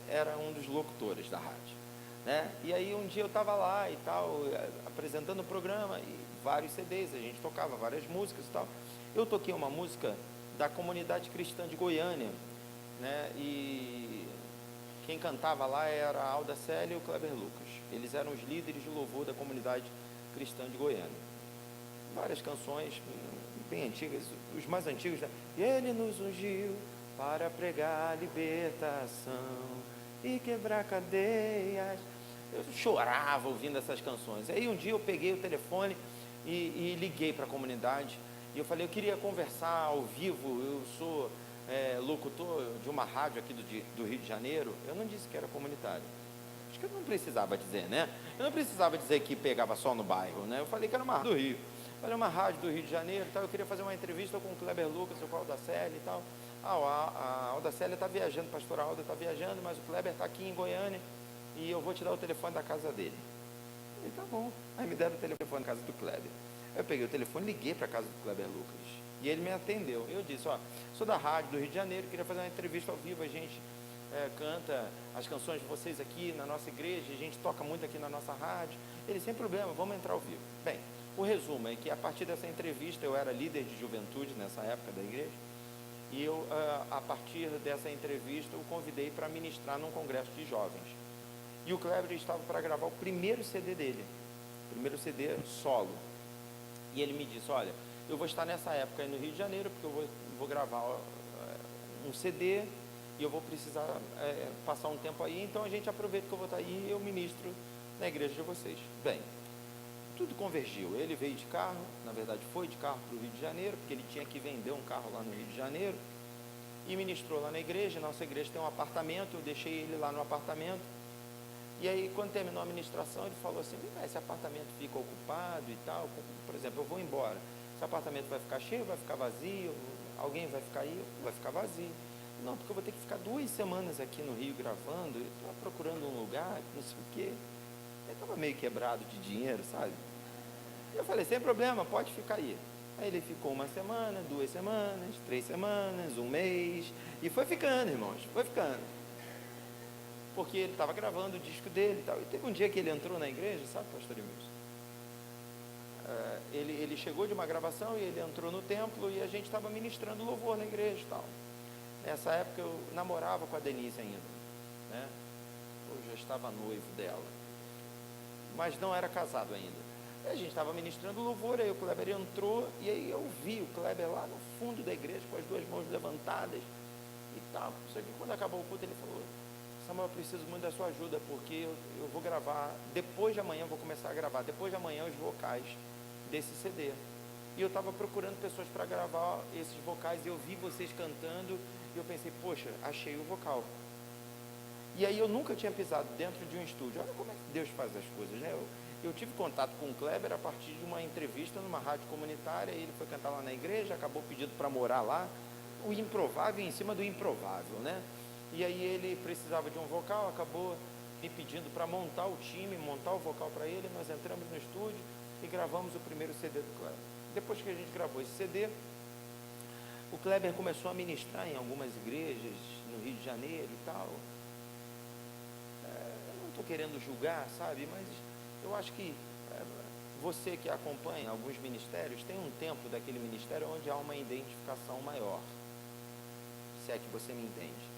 era um dos locutores da rádio, né? E aí um dia eu estava lá e tal, apresentando o programa, e vários CDs, a gente tocava várias músicas e tal. Eu toquei uma música da comunidade cristã de Goiânia, né? E quem cantava lá era a Alda Célia e o Kleber Lucas. Eles eram os líderes de louvor da comunidade cristã de Goiânia. Várias canções bem antigas, os mais antigos, né? E ele nos ungiu para pregar a libertação e quebrar cadeias. Eu chorava ouvindo essas canções. Aí um dia eu peguei o telefone e liguei para a comunidade, e eu falei, eu queria conversar ao vivo, eu sou locutor de uma rádio aqui do Rio de Janeiro. Eu não disse que era comunitário, acho que eu não precisava dizer, né? Eu não precisava dizer que pegava só no bairro, né? Eu falei que era uma rádio do Rio. Falei, uma rádio do Rio de Janeiro e tal, eu queria fazer uma entrevista com o Kleber Lucas, com a Alda Célia e tal. A Alda Célia está viajando, a pastora Alda está viajando, mas o Kleber está aqui em Goiânia e eu vou te dar o telefone da casa dele. Eu falei, tá bom. Aí me deram o telefone da casa do Kleber. Aí eu peguei o telefone, liguei para a casa do Kleber Lucas e ele me atendeu. Eu disse, sou da rádio do Rio de Janeiro, queria fazer uma entrevista ao vivo, a gente canta as canções de vocês aqui na nossa igreja, a gente toca muito aqui na nossa rádio. Ele, sem problema, vamos entrar ao vivo. Bem, o resumo é que a partir dessa entrevista, eu era líder de juventude nessa época da igreja, e eu, a partir dessa entrevista, o convidei para ministrar num congresso de jovens. E o Kleber estava para gravar o primeiro CD dele, primeiro CD solo. E ele me disse, olha, eu vou estar nessa época aí no Rio de Janeiro, porque eu vou gravar um CD e eu vou precisar passar um tempo aí, então a gente aproveita que eu vou estar aí e eu ministro na igreja de vocês. Bem, tudo convergiu. Ele veio de carro, na verdade foi de carro para o Rio de Janeiro, porque ele tinha que vender um carro lá no Rio de Janeiro, e ministrou lá na igreja. Nossa igreja tem um apartamento, eu deixei ele lá no apartamento. E aí, quando terminou a ministração, ele falou assim, esse apartamento fica ocupado e tal, por exemplo, eu vou embora, esse apartamento vai ficar cheio, vai ficar vazio, alguém vai ficar aí, vai ficar vazio. Não, porque eu vou ter que ficar 2 semanas aqui no Rio gravando, eu estava procurando um lugar, não sei o quê. Eu estava meio quebrado de dinheiro, sabe? Eu falei, sem problema, pode ficar aí. Aí ele ficou 1 semana, 2 semanas, 3 semanas, 1 mês, e foi ficando, irmãos, foi ficando. Porque ele estava gravando o disco dele e tal. E teve um dia que ele entrou na igreja, sabe, pastor Emílio? Ele chegou de uma gravação e ele entrou no templo e a gente estava ministrando louvor na igreja e tal. Nessa época eu namorava com a Denise ainda, né? Eu já estava noivo dela, mas não era casado ainda. Aí a gente estava ministrando louvor, aí o Kleber entrou e aí eu vi o Kleber lá no fundo da igreja com as 2 mãos levantadas e tal. Só que quando acabou o culto ele falou, Samuel, eu preciso muito da sua ajuda, porque eu vou gravar, depois de amanhã eu vou começar a gravar, depois de amanhã os vocais desse CD. E eu estava procurando pessoas para gravar esses vocais, e eu vi vocês cantando, e eu pensei, poxa, achei o vocal. E aí eu nunca tinha pisado dentro de um estúdio. Olha como é que Deus faz as coisas, né? Eu tive contato com o Kleber a partir de uma entrevista numa rádio comunitária, ele foi cantar lá na igreja, acabou pedindo para morar lá, o improvável em cima do improvável, né? E aí ele precisava de um vocal, acabou me pedindo para montar o time, montar o vocal para ele. Nós entramos no estúdio e gravamos o primeiro CD do Kleber. Depois que a gente gravou esse CD, o Kleber começou a ministrar em algumas igrejas no Rio de Janeiro e tal. Eu não estou querendo julgar, sabe, mas eu acho que você que acompanha alguns ministérios, tem um tempo daquele ministério onde há uma identificação maior, se é que você me entende.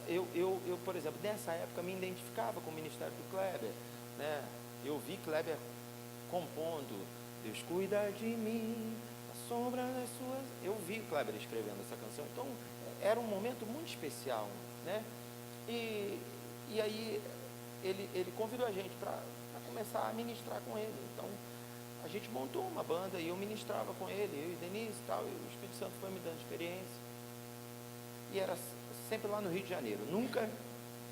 Eu, por exemplo, nessa época me identificava com o ministério do Kleber, né? Eu vi Kleber compondo, Deus cuida de mim, a sombra das suas... Eu vi o Kleber escrevendo essa canção, então era um momento muito especial, né? E aí ele convidou a gente para começar a ministrar com ele. Então a gente montou uma banda e eu ministrava com ele, eu e Denise e tal, e o Espírito Santo foi me dando experiência. E era sempre lá no Rio de Janeiro.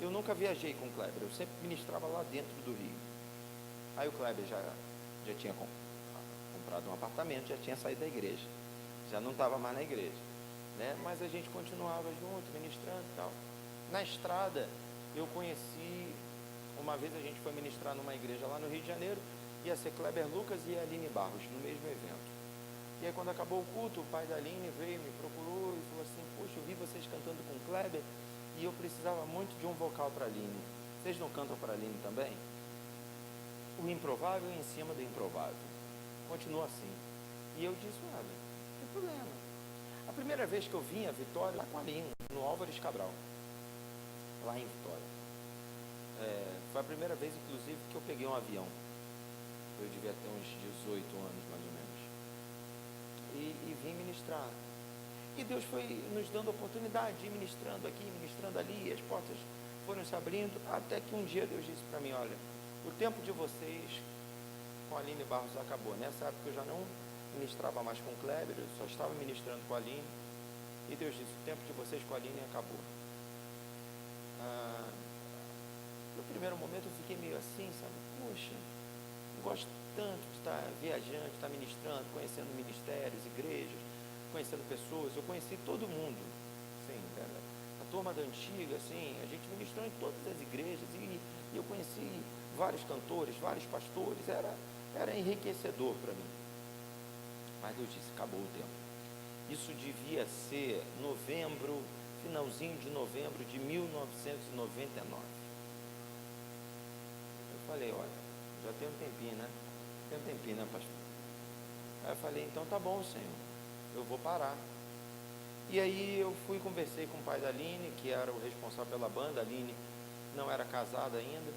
Eu nunca viajei com o Kleber, eu sempre ministrava lá dentro do Rio. Aí o Kleber já tinha comprado um apartamento, já tinha saído da igreja, já não estava mais na igreja, né? Mas a gente continuava junto, ministrando e tal. Na estrada, eu conheci, uma vez a gente foi ministrar numa igreja lá no Rio de Janeiro, ia ser Kleber Lucas e Aline Barros, no mesmo evento. E aí quando acabou o culto, o pai da Aline veio, me procurou e falou assim: poxa, eu vi vocês cantando com o Kleber e eu precisava muito de um vocal para a Aline. Vocês não cantam para a Aline também? O improvável em cima do improvável. Continua assim. E eu disse: olha, não tem problema. A primeira vez que eu vim a Vitória, lá com a Aline, no Álvares Cabral, lá em Vitória. Foi a primeira vez, inclusive, que eu peguei um avião. Eu devia ter uns 18 anos, mais ou menos. E vim ministrar. E Deus foi nos dando a oportunidade de ir ministrando aqui, ministrando ali, as portas foram se abrindo, até que um dia Deus disse para mim: olha, o tempo de vocês com a Aline Barros acabou. Nessa época eu já não ministrava mais com o Kleber, eu só estava ministrando com a Aline. E Deus disse: o tempo de vocês com a Aline acabou. No primeiro momento eu fiquei meio assim, sabe? Poxa, eu gosto tanto de estar viajando, de estar ministrando, conhecendo ministérios, igrejas, conhecendo pessoas. Eu conheci todo mundo, assim, a turma da antiga, assim, a gente ministrou em todas as igrejas e eu conheci vários cantores, vários pastores, era enriquecedor para mim. Mas Deus disse: acabou o tempo. Isso devia ser novembro, finalzinho de novembro de 1999. Eu falei: olha, já tem um tempinho, né? Tem um tempinho, né, pastor? Aí eu falei: então tá bom, Senhor, eu vou parar. E aí eu fui e conversei com o pai da Aline, que era o responsável pela banda. A Aline não era casada ainda.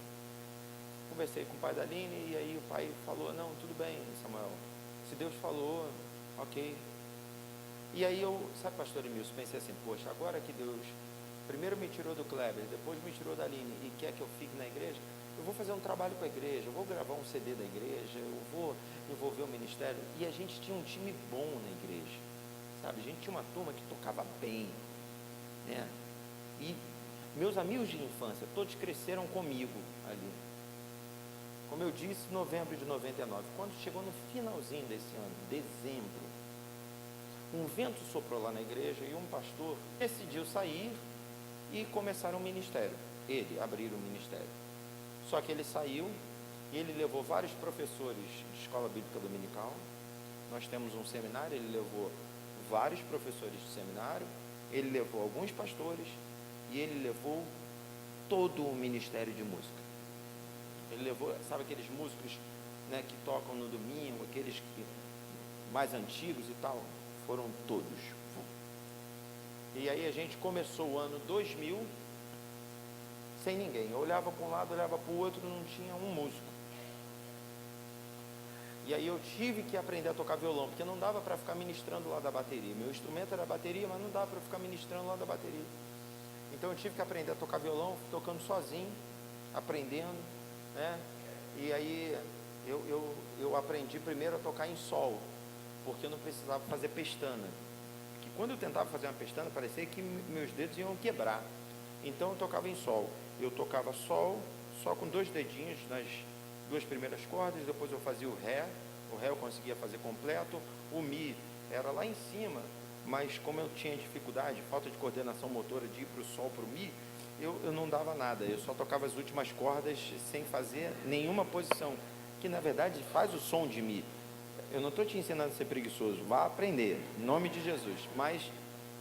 Conversei com o pai da Aline e aí o pai falou: não, tudo bem, Samuel, se Deus falou, ok. E aí eu, sabe, pastor Emilson, pensei assim: poxa, agora que Deus primeiro me tirou do Kleber, depois me tirou da Aline e quer que eu fique na igreja, eu vou fazer um trabalho com a igreja, eu vou gravar um CD da igreja, eu vou envolver o ministério. E a gente tinha um time bom na igreja, sabe? A gente tinha uma turma que tocava bem, né? E meus amigos de infância, todos cresceram comigo ali. Como eu disse, novembro de 99, quando chegou no finalzinho desse ano, dezembro, um vento soprou lá na igreja e um pastor decidiu sair e começar um ministério. Ele abriu um ministério. Só que ele saiu e ele levou vários professores de escola bíblica dominical. Nós temos um seminário, ele levou vários professores de seminário, ele levou alguns pastores e ele levou todo o ministério de música. Ele levou, sabe, aqueles músicos, né, que tocam no domingo, aqueles mais antigos e tal, foram todos. E aí a gente começou o ano 2000 sem ninguém. Eu olhava para um lado, olhava para o outro, não tinha um músico. E aí eu tive que aprender a tocar violão, porque não dava para ficar ministrando lá da bateria. Meu instrumento era a bateria, mas não dava para ficar ministrando lá da bateria. Então eu tive que aprender a tocar violão, tocando sozinho, aprendendo, né? E aí eu aprendi primeiro a tocar em sol, porque eu não precisava fazer pestana. Porque quando eu tentava fazer uma pestana, parecia que meus dedos iam quebrar. Então eu tocava em sol. Eu tocava sol, só com 2 dedinhos nas 2 primeiras cordas, depois eu fazia o ré eu conseguia fazer completo, o mi era lá em cima, mas como eu tinha dificuldade, falta de coordenação motora de ir para o sol, para o mi, eu não dava nada, eu só tocava as últimas cordas sem fazer nenhuma posição, que na verdade faz o som de mi. Eu não estou te ensinando a ser preguiçoso, vá aprender, em nome de Jesus, mas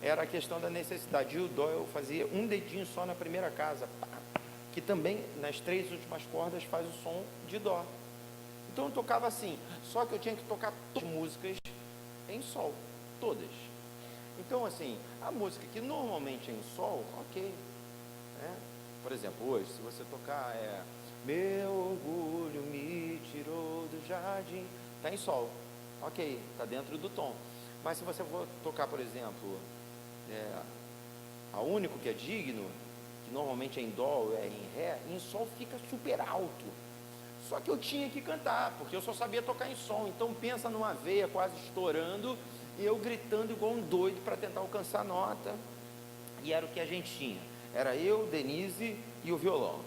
era a questão da necessidade. E o dó eu fazia um dedinho só na primeira casa, que também nas 3 últimas cordas faz o som de dó. Então eu tocava assim, só que eu tinha que tocar todas as músicas em sol, todas. Então assim, a música que normalmente é em sol, ok, né? Por exemplo, hoje, se você tocar Meu orgulho me tirou do jardim. Está em sol, ok, está dentro do tom. Mas se você for tocar, por exemplo, a único que é digno, que normalmente é em dó ou é em ré, em sol fica super alto. Só que eu tinha que cantar, porque eu só sabia tocar em sol. Então pensa numa veia quase estourando e eu gritando igual um doido para tentar alcançar a nota. E era o que a gente tinha. Era eu, Denise e o violão.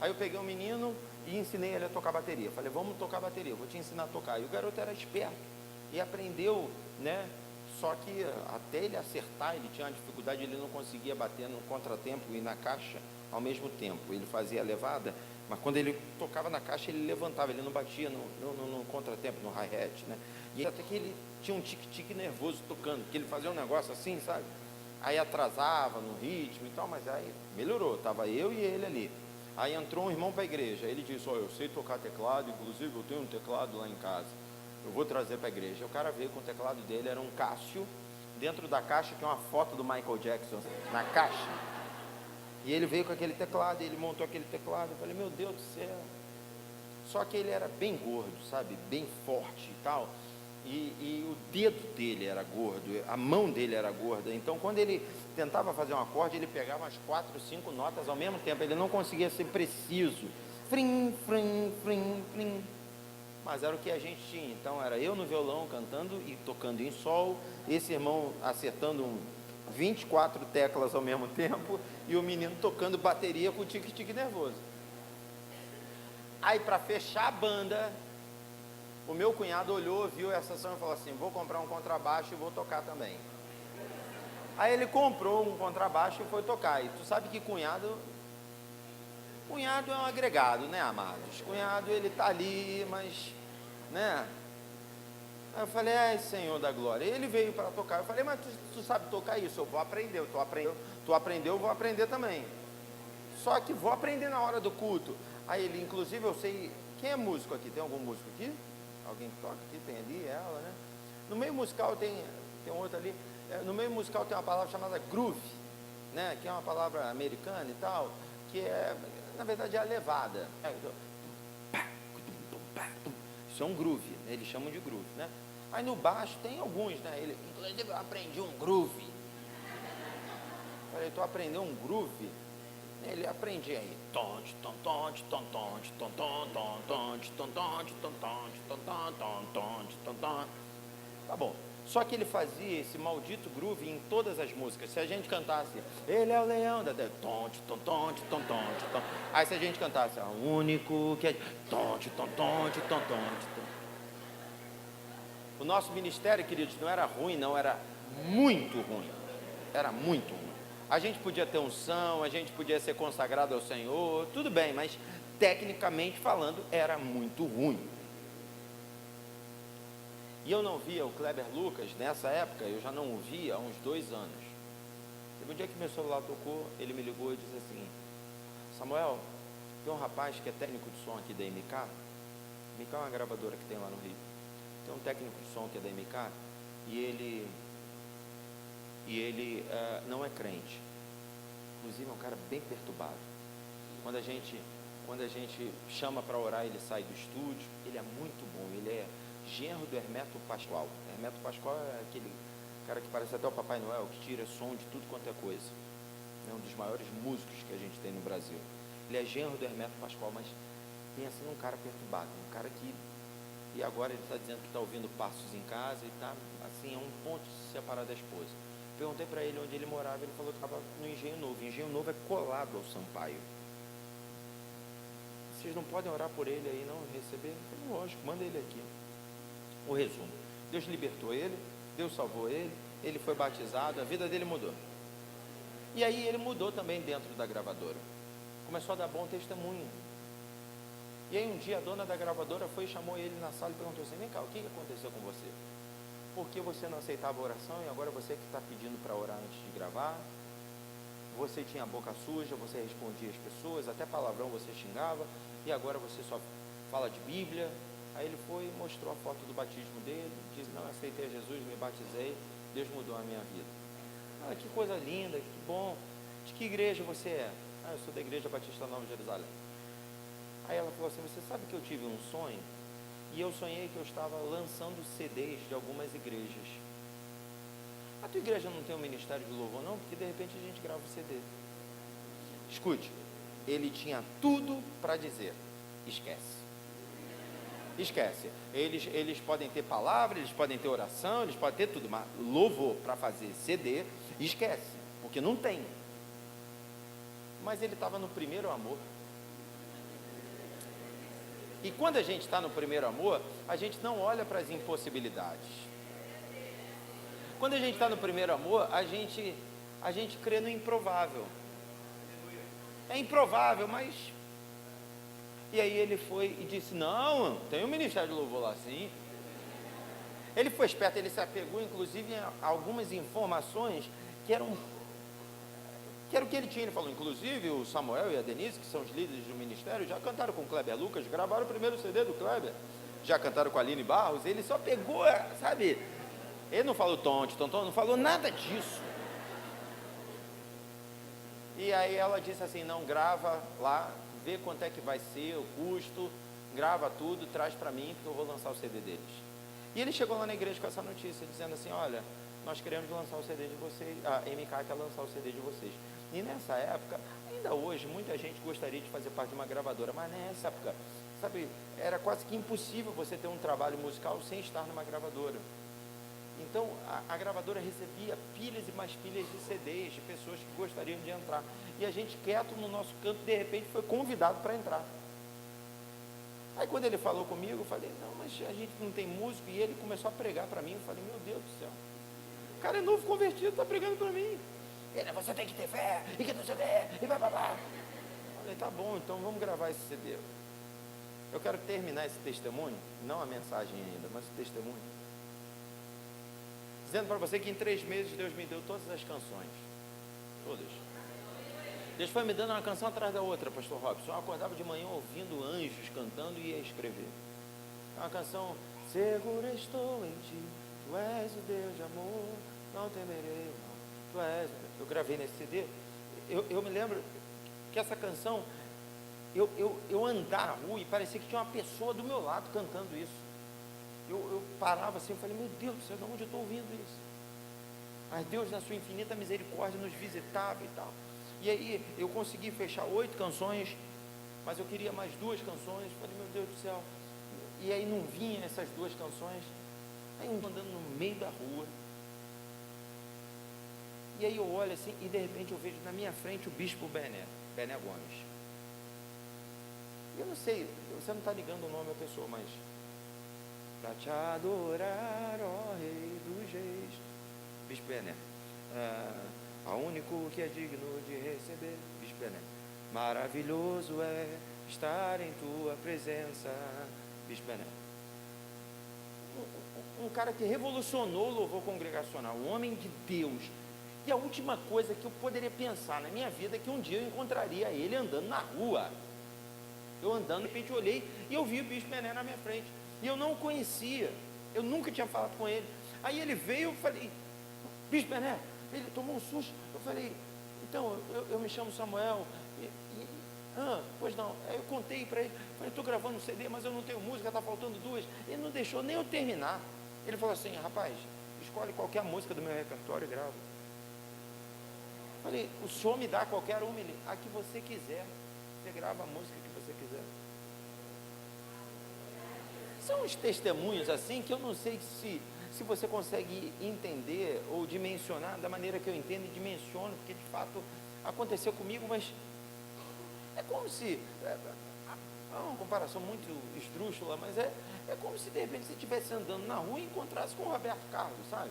Aí eu peguei um menino e ensinei ele a tocar bateria. Falei, vamos tocar bateria, eu vou te ensinar a tocar. E o garoto era esperto e aprendeu, né? Só que até ele acertar, ele tinha uma dificuldade, ele não conseguia bater no contratempo e na caixa ao mesmo tempo. Ele fazia a levada, mas quando ele tocava na caixa, ele levantava, ele não batia no contratempo, no hi-hat, né? E até que ele tinha um tique-tique nervoso tocando, porque ele fazia um negócio assim, sabe? Aí atrasava no ritmo e tal, mas aí melhorou, estava eu e ele ali. Aí entrou um irmão para a igreja, ele disse, eu sei tocar teclado, inclusive eu tenho um teclado lá em casa, eu vou trazer para a igreja. O cara veio com o teclado dele, era um Cássio, dentro da caixa tinha uma foto do Michael Jackson, na caixa. E ele veio com aquele teclado, ele montou aquele teclado, eu falei, meu Deus do céu. Só que ele era bem gordo, sabe, bem forte e tal, e o dedo dele era gordo, a mão dele era gorda, então quando ele tentava fazer um acorde, ele pegava umas 4, 5 notas ao mesmo tempo, ele não conseguia ser preciso, frim, frim, frim, frim. Mas era o que a gente tinha, então era eu no violão cantando e tocando em sol, esse irmão acertando 24 teclas ao mesmo tempo, e o menino tocando bateria com tique-tique nervoso. Aí para fechar a banda, o meu cunhado olhou, viu essa ação e falou assim, vou comprar um contrabaixo e vou tocar também. Aí ele comprou um contrabaixo e foi tocar. E tu sabe que cunhado é um agregado, né, amados? Cunhado, ele tá ali, mas, né? Aí eu falei, ai, Senhor da glória. Ele veio para tocar. Eu falei, mas tu sabe tocar isso? Eu vou aprender. Tu aprendeu, eu vou aprender também. Só que vou aprender na hora do culto. Aí ele, inclusive, eu sei... Quem é músico aqui? Tem algum músico aqui? Alguém que toca aqui? Tem ali, ela, né? No meio musical tem um outro ali. No meio musical tem uma palavra chamada groove, né? Que é uma palavra americana e tal, que é, na verdade, é a levada. Isso é um groove, né? Eles chamam de groove, né? Aí no baixo tem alguns, né? Inclusive eu aprendi um groove. Falei, tu aprendeu um groove? Ele aprendia aí. Tá bom. Só que ele fazia esse maldito groove em todas as músicas. Se a gente cantasse, ele é o leão da... Aí se a gente cantasse, o único que é... O nosso ministério, queridos, não era ruim, não, era muito ruim. Era muito ruim. A gente podia ter unção, a gente podia ser consagrado ao Senhor, tudo bem, mas tecnicamente falando, era muito ruim. E eu não via o Kleber Lucas, nessa época, eu já não o via há uns 2 anos. Teve um dia que meu celular tocou, ele me ligou e disse assim, Samuel, tem um rapaz que é técnico de som aqui da MK, MK é uma gravadora que tem lá no Rio, tem um técnico de som que é da MK, e ele não é crente, inclusive é um cara bem perturbado. Quando a gente chama para orar, ele sai do estúdio, ele é muito bom, ele é genro do Hermeto Pascoal. Hermeto Pascoal é aquele cara que parece até o Papai Noel, que tira som de tudo quanto é coisa, é um dos maiores músicos que a gente tem no Brasil. Ele é genro do Hermeto Pascoal, mas pensa num cara perturbado, um cara que, e agora ele está dizendo que está ouvindo passos em casa e está assim, a um ponto de se separar da esposa. Perguntei para ele onde ele morava, ele falou que estava no Engenho Novo. Engenho Novo é colado ao Sampaio. Vocês não podem orar por ele aí, não receber? Eu falei, lógico, manda ele aqui. O resumo, Deus libertou ele, Deus salvou ele, ele foi batizado, a vida dele mudou. E aí ele mudou também dentro da gravadora, começou a dar bom testemunho. E aí um dia a dona da gravadora foi e chamou ele na sala e perguntou assim, vem cá, o que aconteceu com você? Por que você não aceitava a oração e agora você que está pedindo para orar antes de gravar? Você tinha a boca suja, você respondia às pessoas, até palavrão você xingava, e agora você só fala de Bíblia. Aí ele foi e mostrou a foto do batismo dele, disse, não, aceitei Jesus, me batizei, Deus mudou a minha vida. Ah, que coisa linda, que bom. De que igreja você é? Ah, eu sou da Igreja Batista Nova de Jerusalém. Aí ela falou assim, você sabe que eu tive um sonho? E eu sonhei que eu estava lançando CDs de algumas igrejas. A tua igreja não tem um ministério de louvor não? Porque de repente a gente grava o CD. Escute, ele tinha tudo para dizer. Esquece. Esquece. Eles podem ter palavra, eles podem ter oração, eles podem ter tudo, mas louvor para fazer CD, esquece, porque não tem. Mas ele estava no primeiro amor. E quando a gente está no primeiro amor, a gente não olha para as impossibilidades. Quando a gente está no primeiro amor, a gente crê no improvável. É improvável, mas... E aí ele foi e disse, não, tem um ministério de louvor lá sim. Ele foi esperto, ele se apegou inclusive a algumas informações que era o que ele tinha. Ele falou, inclusive o Samuel e a Denise, que são os líderes do ministério, já cantaram com o Kleber Lucas, gravaram o primeiro CD do Kleber, já cantaram com a Aline Barros. Ele só pegou, sabe, ele não falou tonto, não falou nada disso. E aí ela disse assim, não, grava lá, vê quanto é que vai ser o custo, grava tudo, traz para mim, porque eu vou lançar o CD deles. E ele chegou lá na igreja com essa notícia, dizendo assim, olha, nós queremos lançar o CD de vocês, a MK quer lançar o CD de vocês. E nessa época, ainda hoje, muita gente gostaria de fazer parte de uma gravadora, mas nessa época, sabe, era quase que impossível você ter um trabalho musical sem estar numa gravadora. Então, a gravadora recebia pilhas e mais pilhas de CDs, de pessoas que gostariam de entrar. E a gente, quieto no nosso canto, de repente, foi convidado para entrar. Aí, quando ele falou comigo, eu falei, não, mas a gente não tem músico. E ele começou a pregar para mim. Eu falei, meu Deus do céu. O cara é novo convertido, está pregando para mim. Ele, você tem que ter fé, e que não sei o quê, e blá, blá, blá. Eu falei, tá bom, então vamos gravar esse CD. Eu quero terminar esse testemunho, não a mensagem ainda, mas o testemunho, dizendo para você que em 3 meses Deus me deu todas as canções. Todas. Deus foi me dando uma canção atrás da outra, pastor Robson. Eu acordava de manhã ouvindo anjos cantando e ia escrever. Uma canção, seguro estou em ti, tu és o Deus de amor, não temerei mal, tu és. Eu gravei nesse CD. Eu me lembro que essa canção, eu andar na rua e parecia que tinha uma pessoa do meu lado cantando isso. Eu parava assim, eu falei, meu Deus do céu, de onde eu estou ouvindo isso? Mas Deus, na sua infinita misericórdia, nos visitava e tal. E aí eu consegui fechar 8 canções, mas eu queria mais 2 canções. Falei, meu Deus do céu. E aí não vinha essas 2 canções. Aí eu andando no meio da rua. E aí eu olho assim, e de repente eu vejo na minha frente o bispo Bené Gomes. Eu não sei, você não está ligando o nome à pessoa, mas... Para te adorar, ó Rei dos Reis. Bispo Bené. Ao único que é digno de receber. Bispo Bené. Maravilhoso é estar em tua presença. Bispo Bené. Um cara que revolucionou o louvor congregacional, um homem de Deus. E a última coisa que eu poderia pensar na minha vida é que um dia eu encontraria ele andando na rua. Eu andando, de repente eu olhei e eu vi o Bispo Bené na minha frente. E eu não o conhecia, eu nunca tinha falado com ele. Aí ele veio, eu falei, Bispo Bené, ele tomou um susto. Eu falei, então, eu me chamo Samuel. Pois não. Aí eu contei para ele, falei, estou gravando um CD, mas eu não tenho música, está faltando 2. Ele não deixou nem eu terminar. Ele falou assim, rapaz, escolhe qualquer música do meu repertório e grava. Falei, o senhor me dá qualquer uma, a que você quiser. Você grava a música que você quiser. São uns testemunhos assim que eu não sei se você consegue entender ou dimensionar da maneira que eu entendo e dimensiono, porque de fato aconteceu comigo, mas é como se, é uma comparação muito esdrúxula, mas é como se de repente você estivesse andando na rua e encontrasse com o Roberto Carlos, sabe?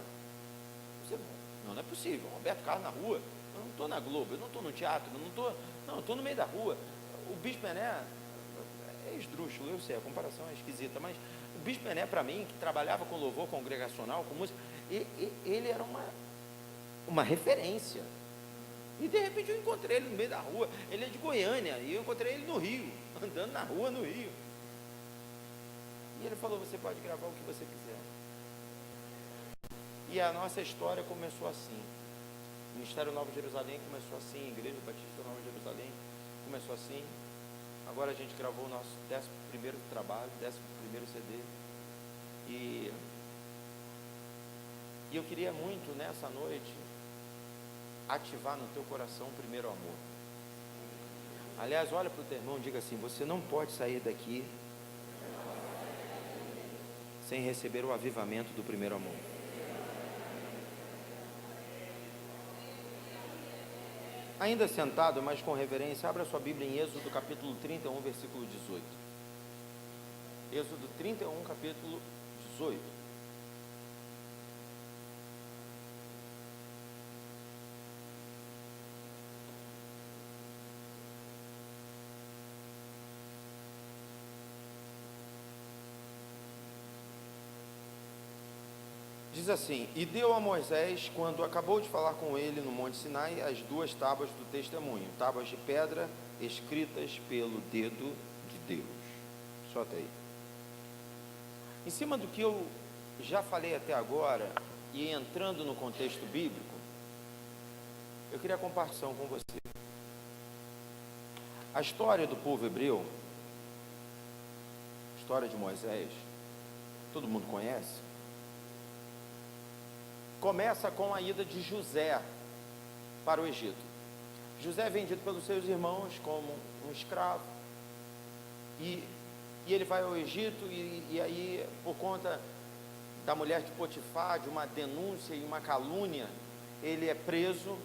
Você, não é possível, Roberto Carlos na rua, eu não estou na Globo, eu não estou no teatro, eu estou no meio da rua. O Bispo Bené é esdrúxulo, eu sei, a comparação é esquisita, mas o Bispo Bené, para mim, que trabalhava com louvor congregacional, com música, ele era uma referência. E de repente eu encontrei ele no meio da rua. Ele é de Goiânia, e eu encontrei ele no Rio, andando na rua no Rio. E ele falou, você pode gravar o que você quiser. E a nossa história começou assim. O Ministério Nova Jerusalém começou assim, a Igreja Batista Nova Jerusalém começou assim. Agora a gente gravou o nosso 11º trabalho, 11º CD. E eu queria muito nessa noite ativar no teu coração o primeiro amor. Aliás, olha para o teu irmão e diga assim: você não pode sair daqui sem receber o avivamento do primeiro amor. Ainda sentado, mas com reverência, abra sua Bíblia em Êxodo capítulo 31, versículo 18. Êxodo 31, capítulo 18. Diz assim: e deu a Moisés, quando acabou de falar com ele no Monte Sinai, as 2 tábuas do testemunho, tábuas de pedra escritas pelo dedo de Deus. Só até aí. Em cima do que eu já falei até agora, e entrando no contexto bíblico, eu queria compartilhar com você. A história do povo hebreu, a história de Moisés, todo mundo conhece. Começa com a ida de José para o Egito. José é vendido pelos seus irmãos como um escravo. E ele vai ao Egito e aí, por conta da mulher de Potifar, de uma denúncia e uma calúnia, ele é preso.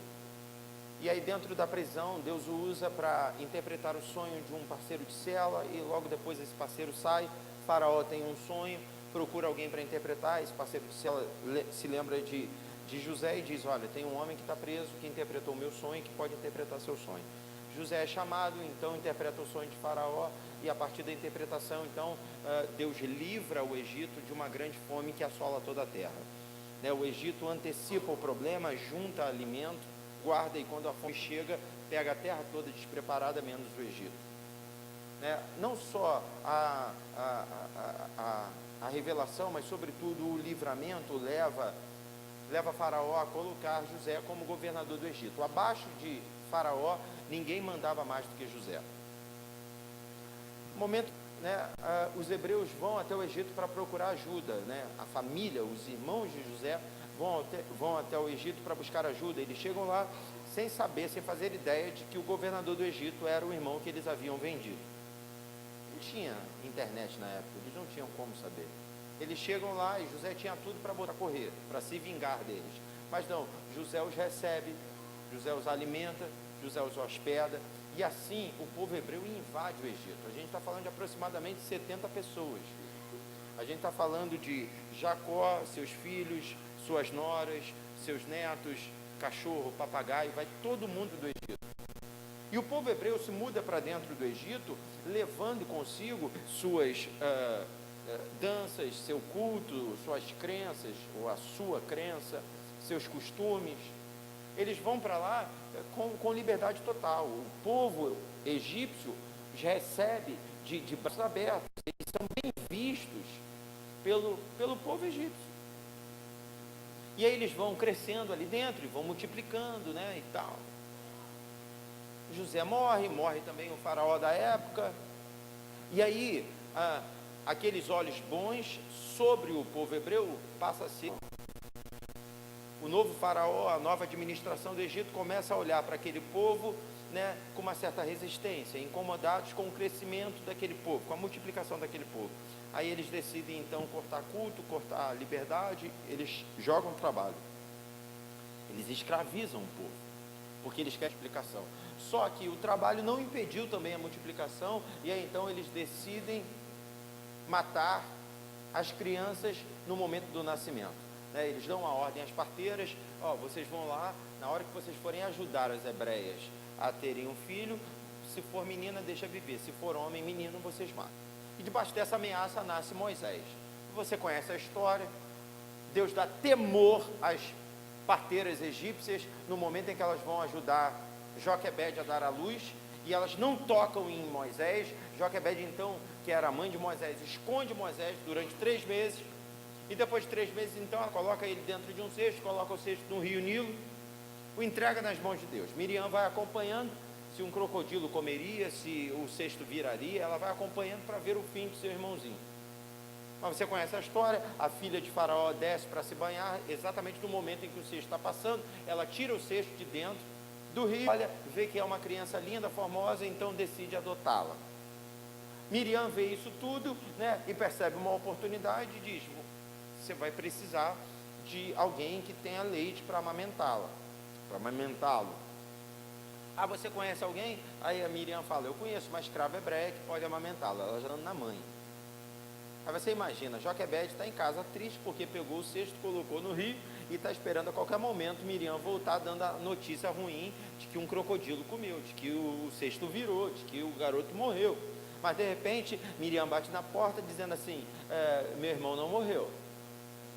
E aí, dentro da prisão, Deus o usa para interpretar o sonho de um parceiro de cela, e logo depois esse parceiro sai. Faraó tem um sonho, procura alguém para interpretar. Esse parceiro de cela se lembra de José e diz: olha, tem um homem que está preso, que interpretou o meu sonho, que pode interpretar seu sonho. José é chamado, então interpreta o sonho de Faraó, e a partir da interpretação, então, Deus livra o Egito de uma grande fome que assola toda a terra. O Egito antecipa o problema, junta alimento, guarda, e quando a fome chega, pega a terra toda despreparada, menos o Egito. Não só a revelação, mas sobretudo o livramento leva Faraó a colocar José como governador do Egito. Abaixo de Faraó, ninguém mandava mais do que José. No momento, os hebreus vão até o Egito para procurar ajuda. A família, os irmãos de José vão até o Egito para buscar ajuda. Eles chegam lá sem saber, sem fazer ideia de que o governador do Egito era o irmão que eles haviam vendido. Não tinha internet na época, eles não tinham como saber. Eles chegam lá e José tinha tudo para botar a correr, para se vingar deles. Mas não, José os recebe, José os alimenta, José os hospeda. E assim o povo hebreu invade o Egito. A gente está falando de aproximadamente 70 pessoas. A gente está falando de Jacó, seus filhos, suas noras, seus netos, cachorro, papagaio, vai todo mundo do Egito. E o povo hebreu se muda para dentro do Egito, levando consigo suas danças, seu culto, suas crenças, ou a sua crença, seus costumes. Eles vão para lá com liberdade total. O povo egípcio os recebe de braços abertos. Eles são bem vistos pelo povo egípcio. E aí eles vão crescendo ali dentro, e vão multiplicando, e tal. José morre também o faraó da época. E aí, aqueles olhos bons sobre o povo hebreu passa a ser o novo faraó, a nova administração do Egito começa a olhar para aquele povo, com uma certa resistência, incomodados com o crescimento daquele povo, com a multiplicação daquele povo. Aí eles decidem então cortar culto, cortar liberdade, eles jogam trabalho, eles escravizam o povo, porque eles querem explicação. Só que o trabalho não impediu também a multiplicação, e aí então eles decidem matar as crianças no momento do nascimento. Eles dão uma ordem às parteiras: vocês vão lá, na hora que vocês forem ajudar as hebreias a terem um filho, se for menina, deixa viver, se for homem, menino, vocês matam. E debaixo dessa ameaça nasce Moisés. Você conhece a história. Deus dá temor às parteiras egípcias no momento em que elas vão ajudar Joquebede a dar à luz, e elas não tocam em Moisés. Joquebede, então, que era a mãe de Moisés, esconde Moisés durante 3 meses, e depois de 3 meses, então, ela coloca ele dentro de um cesto, coloca o cesto no rio Nilo, o entrega nas mãos de Deus. Miriam vai acompanhando, se um crocodilo comeria, se o cesto viraria, ela vai acompanhando para ver o fim do seu irmãozinho. Mas você conhece a história, a filha de Faraó desce para se banhar, exatamente no momento em que o cesto está passando, ela tira o cesto de dentro do rio, olha, vê que é uma criança linda, formosa, então decide adotá-la. Miriam vê isso tudo, né, e percebe uma oportunidade e diz, você vai precisar de alguém que tenha leite para amamentá-lo. Ah, você conhece alguém? Aí a Miriam fala, eu conheço uma escrava hebreia que pode amamentá-la, ela já anda na mãe. Aí você imagina, Joquebede está em casa triste porque pegou o cesto, colocou no rio e está esperando a qualquer momento Miriam voltar dando a notícia ruim de que um crocodilo comeu, de que o cesto virou, de que o garoto morreu. Mas de repente Miriam bate na porta dizendo assim, meu irmão não morreu.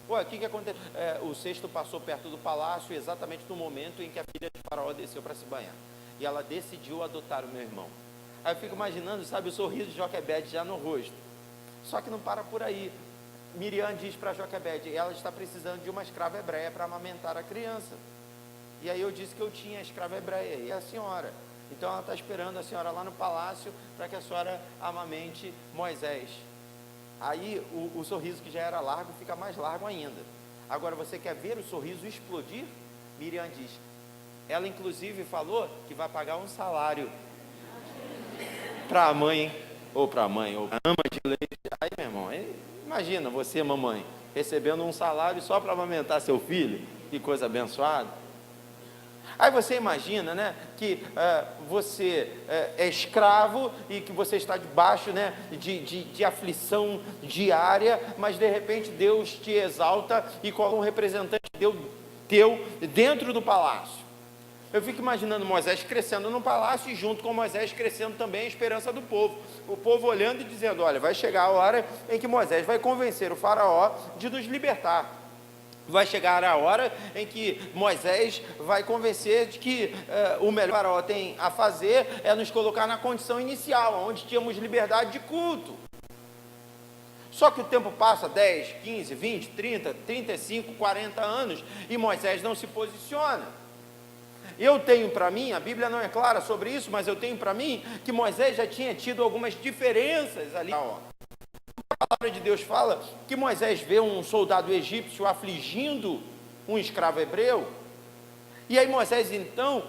Ué, o que aconteceu? O cesto passou perto do palácio exatamente no momento em que a filha de Faraó desceu para se banhar. E ela decidiu adotar o meu irmão. Aí eu fico imaginando, sabe, o sorriso de Joquebede já no rosto. Só que não para por aí. Miriam diz para Joquebede, ela está precisando de uma escrava hebreia para amamentar a criança. E aí eu disse que eu tinha a escrava hebreia, e a senhora. Então ela está esperando a senhora lá no palácio para que a senhora amamente Moisés. Aí o sorriso que já era largo fica mais largo ainda. Agora você quer ver o sorriso explodir? Miriam diz, ela inclusive falou que vai pagar um salário para a mãe, ou para a mãe, ou ama de leite. Aí, meu irmão, imagina você, mamãe, recebendo um salário só para amamentar seu filho, que coisa abençoada. Aí você imagina, né, que você é escravo e que você está debaixo, né, de aflição diária, mas de repente Deus te exalta e coloca um representante teu dentro do palácio. Eu fico imaginando Moisés crescendo no palácio e junto com Moisés crescendo também a esperança do povo. O povo olhando e dizendo, olha, vai chegar a hora em que Moisés vai convencer o faraó de nos libertar. Vai chegar a hora em que Moisés vai convencer de que o melhor que o faraó tem a fazer é nos colocar na condição inicial, onde tínhamos liberdade de culto. Só que o tempo passa 10, 15, 20, 30, 35, 40 anos e Moisés não se posiciona. Eu tenho para mim, a Bíblia não é clara sobre isso, mas eu tenho para mim que Moisés já tinha tido algumas diferenças ali. A palavra de Deus fala que Moisés vê um soldado egípcio afligindo um escravo hebreu, e aí Moisés então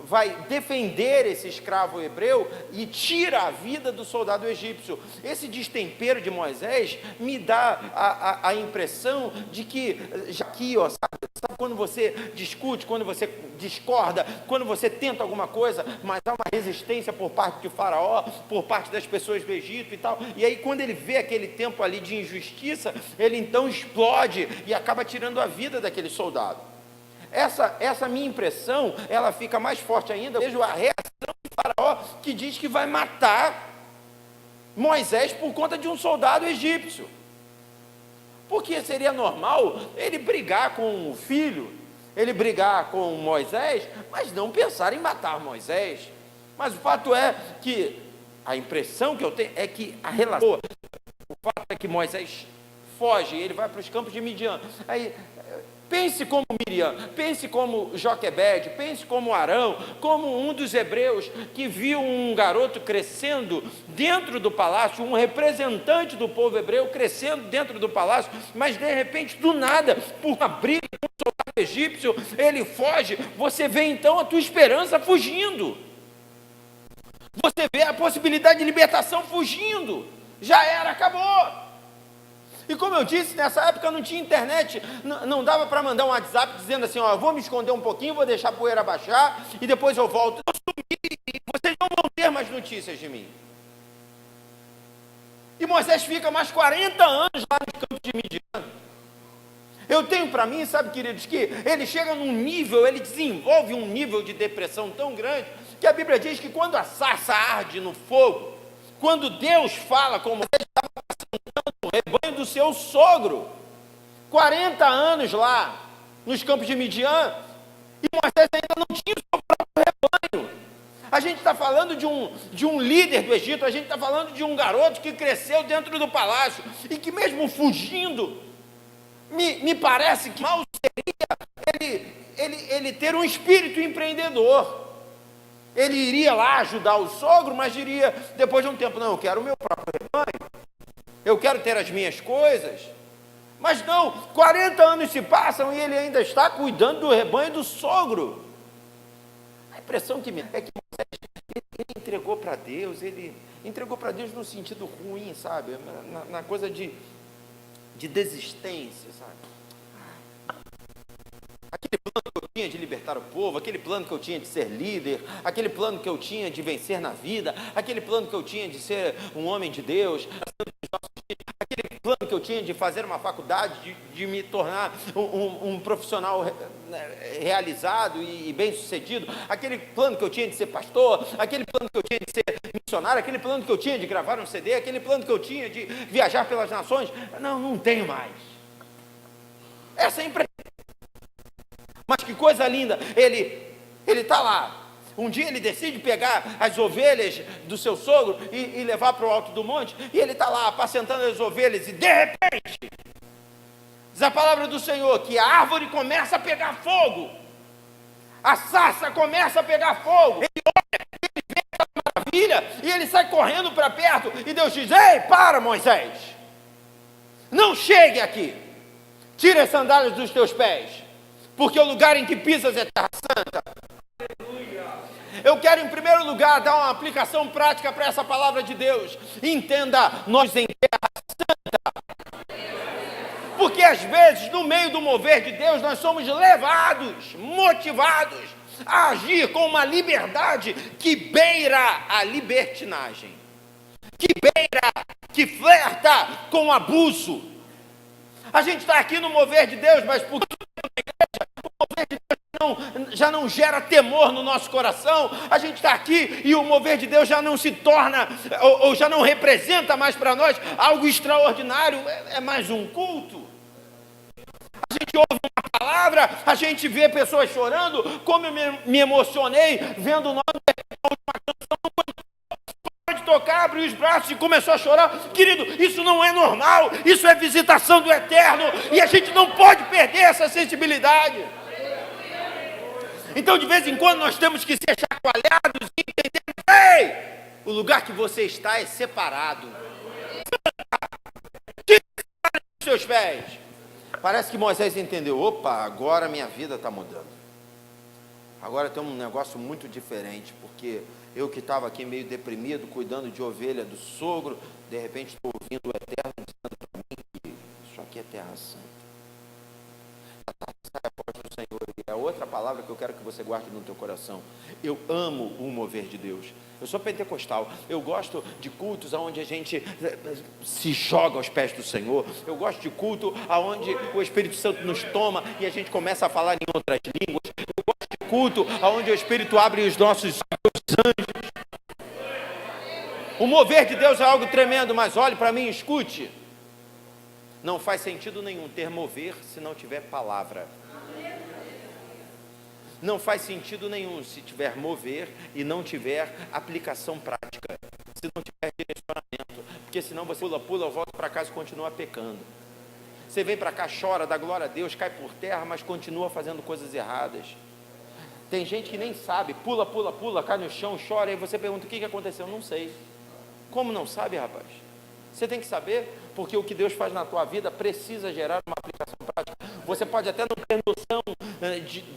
vai defender esse escravo hebreu e tira a vida do soldado egípcio. Esse destempero de Moisés me dá a impressão de que, já aqui, ó, sabe quando você discute, quando você discorda, quando você tenta alguma coisa, mas há uma resistência por parte do faraó, por parte das pessoas do Egito e tal, e aí quando ele vê aquele tempo ali de injustiça, ele então explode e acaba tirando a vida daquele soldado. Essa minha impressão, ela fica mais forte ainda. Eu vejo a reação do faraó que diz que vai matar Moisés por conta de um soldado egípcio. Porque seria normal ele brigar com o filho, ele brigar com Moisés, mas não pensar em matar Moisés. Mas o fato é que a impressão que eu tenho é que a relação, o fato é que Moisés foge, ele vai para os campos de Midian. Aí pense como Miriam, pense como Joquebede, pense como Arão, como um dos hebreus que viu um garoto crescendo dentro do palácio, um representante do povo hebreu crescendo dentro do palácio, mas de repente, do nada, por uma briga com um soldado egípcio, ele foge. Você vê então a tua esperança fugindo, você vê a possibilidade de libertação fugindo, já era, acabou. E como eu disse, nessa época não tinha internet, não dava para mandar um WhatsApp dizendo assim, ó, eu vou me esconder um pouquinho, vou deixar a poeira baixar e depois eu volto. Eu sumi e vocês não vão ter mais notícias de mim. E Moisés fica mais 40 anos lá no campo de Midian. Eu tenho para mim, sabe, queridos, que ele chega num nível, ele desenvolve um nível de depressão tão grande, que a Bíblia diz que quando a sarça arde no fogo, quando Deus fala com Moisés, estava passando o rebanho do seu sogro, 40 anos lá, nos campos de Midian, e Moisés ainda não tinha o seu próprio rebanho. A gente está falando de um líder do Egito, a gente está falando de um garoto que cresceu dentro do palácio, e que mesmo fugindo, me parece que mal seria ele ter um espírito empreendedor. Ele iria lá ajudar o sogro, mas diria, depois de um tempo, não, eu quero o meu próprio rebanho, eu quero ter as minhas coisas. Mas não, 40 anos se passam e ele ainda está cuidando do rebanho do sogro. A impressão que me é que ele entregou para Deus, ele entregou para Deus no sentido ruim, sabe? Na coisa de desistência, sabe? Aquele plano que eu tinha de libertar o povo, aquele plano que eu tinha de ser líder, aquele plano que eu tinha de vencer na vida, aquele plano que eu tinha de ser um homem de Deus, aquele plano que eu tinha de fazer uma faculdade, de me tornar um profissional realizado e bem-sucedido, aquele plano que eu tinha de ser pastor, aquele plano que eu tinha de ser missionário, aquele plano que eu tinha de gravar um CD, aquele plano que eu tinha de viajar pelas nações, não tenho mais. Essa é a impressão. Mas que coisa linda, ele está lá. Um dia ele decide pegar as ovelhas do seu sogro e levar para o alto do monte, e ele está lá apacentando as ovelhas, e de repente, diz a palavra do Senhor, que a árvore começa a pegar fogo, a sarça começa a pegar fogo, ele olha, ele vê essa maravilha, e ele sai correndo para perto, e Deus diz, ei, para Moisés, não chegue aqui, tira as sandálias dos teus pés, porque o lugar em que pisas é terra santa. Eu quero, em primeiro lugar, dar uma aplicação prática para essa palavra de Deus. Entenda, nós em terra santa. Porque às vezes, no meio do mover de Deus, nós somos levados, motivados a agir com uma liberdade que beira a libertinagem, que flerta com o abuso. A gente está aqui no mover de Deus, mas por que o mover de Deus já não gera temor no nosso coração? A gente está aqui e o mover de Deus já não se torna, ou já não representa mais para nós algo extraordinário, é mais um culto. A gente ouve uma palavra, a gente vê pessoas chorando, como eu me emocionei vendo o nome da última canção, de tocar, abriu os braços e começou a chorar. Querido, isso não é normal, isso é visitação do eterno, e a gente não pode perder essa sensibilidade. Então, de vez em quando, nós temos que ser chacoalhados e entender, ei, o lugar que você está é separado. Tira os seus pés. Parece que Moisés entendeu, opa, agora minha vida está mudando. Agora tem um negócio muito diferente, porque eu que estava aqui meio deprimido, cuidando de ovelha do sogro, de repente estou ouvindo o Eterno dizendo para mim que isso aqui é terra santa. A terra santa é a voz do Senhor, e é outra palavra que eu quero que você guarde no teu coração. Eu amo o mover de Deus. Eu sou pentecostal, eu gosto de cultos onde a gente se joga aos pés do Senhor. Eu gosto de culto onde o Espírito Santo nos toma e a gente começa a falar em outras línguas. Eu gosto de culto onde o Espírito abre os nossos anjos. O mover de Deus é algo tremendo, mas olhe para mim, escute. Não faz sentido nenhum ter mover se não tiver palavra. Não faz sentido nenhum se tiver mover e não tiver aplicação prática, se não tiver direcionamento, porque senão você pula, volta para casa e continua pecando. Você vem para cá, chora, dá glória a Deus, cai por terra, mas continua fazendo coisas erradas. Tem gente que nem sabe, pula, cai no chão, chora, e você pergunta, o que aconteceu? Não sei. Como não sabe, rapaz? Você tem que saber, porque o que Deus faz na tua vida precisa gerar uma aplicação prática. Você pode até não ter noção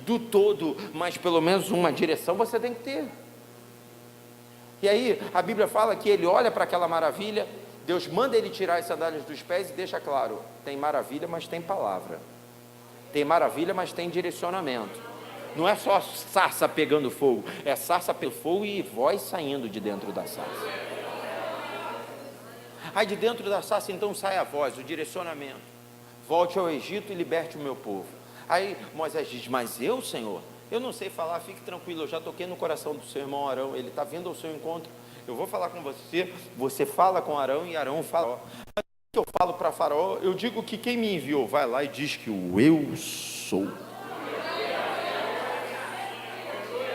do todo, mas pelo menos uma direção você tem que ter. E aí a Bíblia fala que ele olha para aquela maravilha, Deus manda ele tirar as sandálias dos pés e deixa claro, tem maravilha, mas tem palavra. Tem maravilha, mas tem direcionamento. Não é só sarça pegando fogo, é sarça pegando fogo e voz saindo de dentro da sarça. Aí de dentro da sarça então sai a voz, o direcionamento. Volte ao Egito e liberte o meu povo. Aí Moisés diz, mas eu, Senhor, eu não sei falar, fique tranquilo, eu já toquei no coração do seu irmão Arão, ele está vindo ao seu encontro, eu vou falar com você, você fala com Arão e Arão fala. Mas o que eu falo para Faraó, eu digo que quem me enviou vai lá e diz que o eu sou.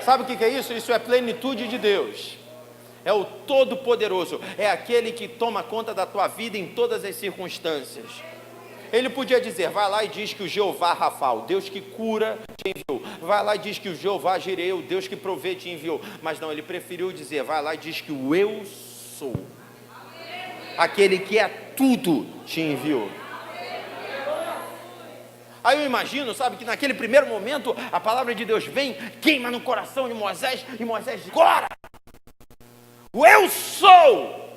Sabe o que é isso? Isso é plenitude de Deus. É o Todo-Poderoso, é aquele que toma conta da tua vida em todas as circunstâncias. Ele podia dizer, vai lá e diz que o Jeová Rafa, o Deus que cura, te enviou. Vai lá e diz que o Jeová Jireh, o Deus que provê, te enviou. Mas não, ele preferiu dizer, vai lá e diz que o eu sou, aquele que é tudo, te enviou. Aí eu imagino, sabe, que naquele primeiro momento, a palavra de Deus vem, queima no coração de Moisés, e Moisés diz, agora, o eu sou,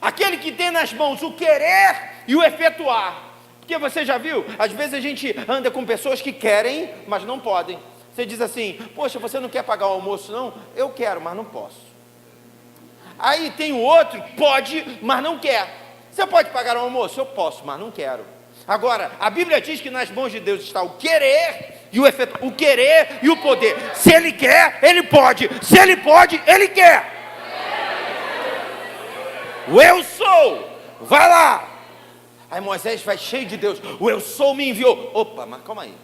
aquele que tem nas mãos o querer e o efetuar. Porque você já viu, às vezes a gente anda com pessoas que querem, mas não podem. Você diz assim, poxa, você não quer pagar o almoço não? Eu quero, mas não posso. Aí tem o outro, pode, mas não quer. Você pode pagar o almoço? Eu posso, mas não quero. Agora, a Bíblia diz que nas mãos de Deus está o querer e o efetuar, o querer e o poder. Se Ele quer, Ele pode. Se Ele pode, Ele quer. O eu sou, vai lá. Aí Moisés vai cheio de Deus, o eu sou me enviou. Opa, mas calma aí.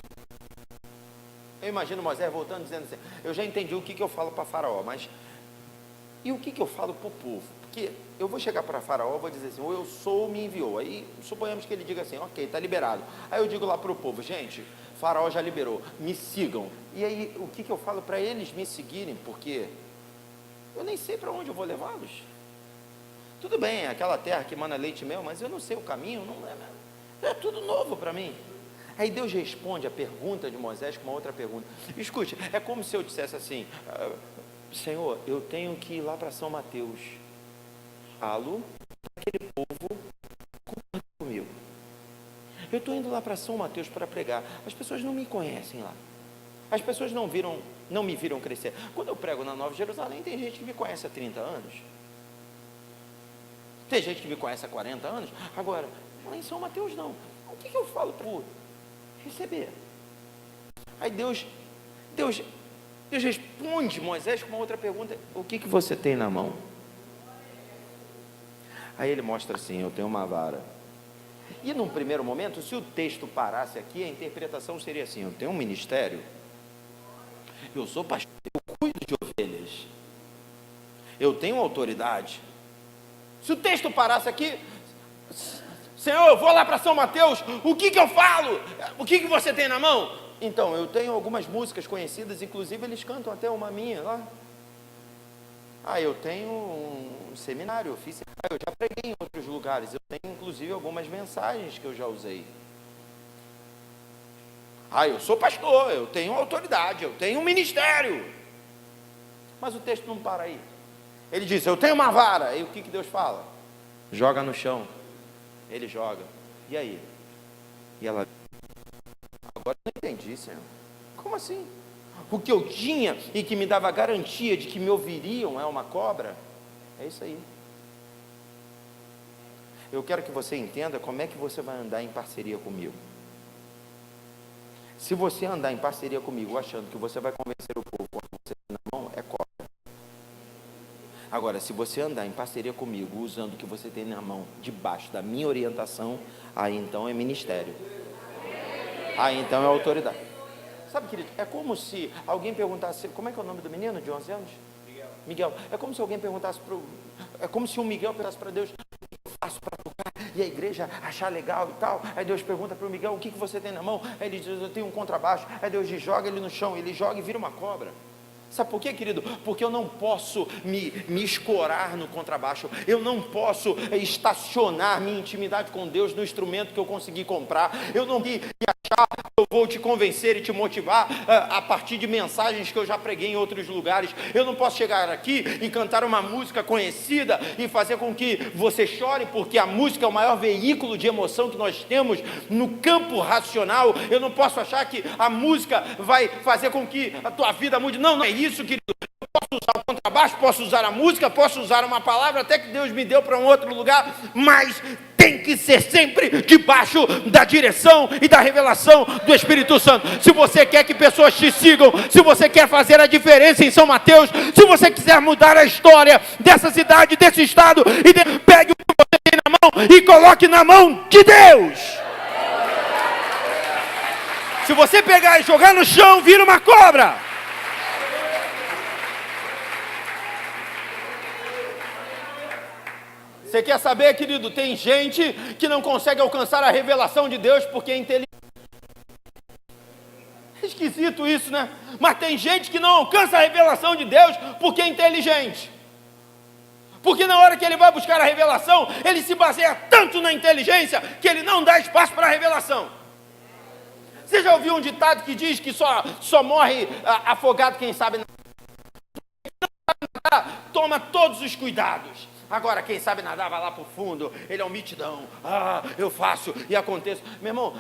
Eu imagino Moisés voltando dizendo assim, eu já entendi o que eu falo para Faraó, mas e o que eu falo para o povo? Porque eu vou chegar para Faraó, vou dizer assim, o eu sou me enviou. Aí suponhamos que ele diga assim, ok, está liberado. Aí eu digo lá para o povo, gente, Faraó já liberou, me sigam. E aí o que eu falo para eles me seguirem? Porque eu nem sei para onde eu vou levá-los. Tudo bem, é aquela terra que mana leite e mel, mas eu não sei o caminho, é tudo novo para mim. Aí Deus responde a pergunta de Moisés com uma outra pergunta. Escute, é como se eu dissesse assim, Senhor, eu tenho que ir lá para São Mateus. Falo aquele povo concorda comigo. Eu estou indo lá para São Mateus para pregar. As pessoas não me conhecem lá. As pessoas não me viram crescer. Quando eu prego na Nova Jerusalém, tem gente que me conhece há 30 anos. Tem gente que me conhece há 40 anos. Agora, lá em São Mateus não. O que eu falo para receber? Aí Deus responde Moisés com uma outra pergunta. O que você tem na mão? Aí ele mostra assim, eu tenho uma vara. E num primeiro momento, se o texto parasse aqui, a interpretação seria assim, eu tenho um ministério, eu sou pastor, eu cuido de ovelhas, eu tenho autoridade. Se o texto parasse aqui, Senhor, eu vou lá para São Mateus, o que eu falo? O que você tem na mão? Então, eu tenho algumas músicas conhecidas, inclusive eles cantam até uma minha lá. Eu tenho um seminário, eu fiz seminário, eu já preguei em outros lugares, eu tenho inclusive algumas mensagens que eu já usei. Eu sou pastor, eu tenho autoridade, eu tenho um ministério. Mas o texto não para aí. Ele diz, eu tenho uma vara. E o que Deus fala? Joga no chão. Ele joga. E aí? E ela... Agora eu não entendi, Senhor. Como assim? O que eu tinha e que me dava garantia de que me ouviriam é uma cobra? É isso aí. Eu quero que você entenda como é que você vai andar em parceria comigo. Se você andar em parceria comigo achando que você vai convencer o povo quando você tem na mão, é cobra. Agora, se você andar em parceria comigo usando o que você tem na mão debaixo da minha orientação, aí então é ministério. Aí então é autoridade. Sabe, querido, é como se alguém perguntasse, como é que é o nome do menino de 11 anos? Miguel. É como se alguém perguntasse é como se um Miguel perguntasse para Deus, o que eu faço para tocar? E a igreja achar legal e tal. Aí Deus pergunta para o Miguel, o que você tem na mão? Aí ele diz, eu tenho um contrabaixo. Aí Deus diz, joga ele no chão. Ele joga e vira uma cobra. Sabe por quê, querido? Porque eu não posso me escorar no contrabaixo. Eu não posso estacionar minha intimidade com Deus no instrumento que eu consegui comprar. Eu não posso achar que eu vou te convencer e te motivar a partir de mensagens que eu já preguei em outros lugares. Eu não posso chegar aqui e cantar uma música conhecida e fazer com que você chore, porque a música é o maior veículo de emoção que nós temos no campo racional. Eu não posso achar que a música vai fazer com que a tua vida mude. Não é isso, querido. Eu posso usar o contrabaixo, posso usar a música, posso usar uma palavra até que Deus me deu para um outro lugar, mas tem que ser sempre debaixo da direção e da revelação do Espírito Santo. Se você quer que pessoas te sigam, se você quer fazer a diferença em São Mateus, se você quiser mudar a história dessa cidade, desse estado, pegue o que você tem na mão e coloque na mão de Deus. Se você pegar e jogar no chão, vira uma cobra. Você quer saber, querido? Tem gente que não consegue alcançar a revelação de Deus porque é inteligente. É esquisito isso, né? Mas tem gente que não alcança a revelação de Deus porque é inteligente. Porque na hora que ele vai buscar a revelação, ele se baseia tanto na inteligência que ele não dá espaço para a revelação. Você já ouviu um ditado que diz que só morre afogado quem sabe nadar? Toma todos os cuidados. Agora, quem sabe nadar vai lá para o fundo, ele é um mitidão. Eu faço e aconteço. Meu irmão,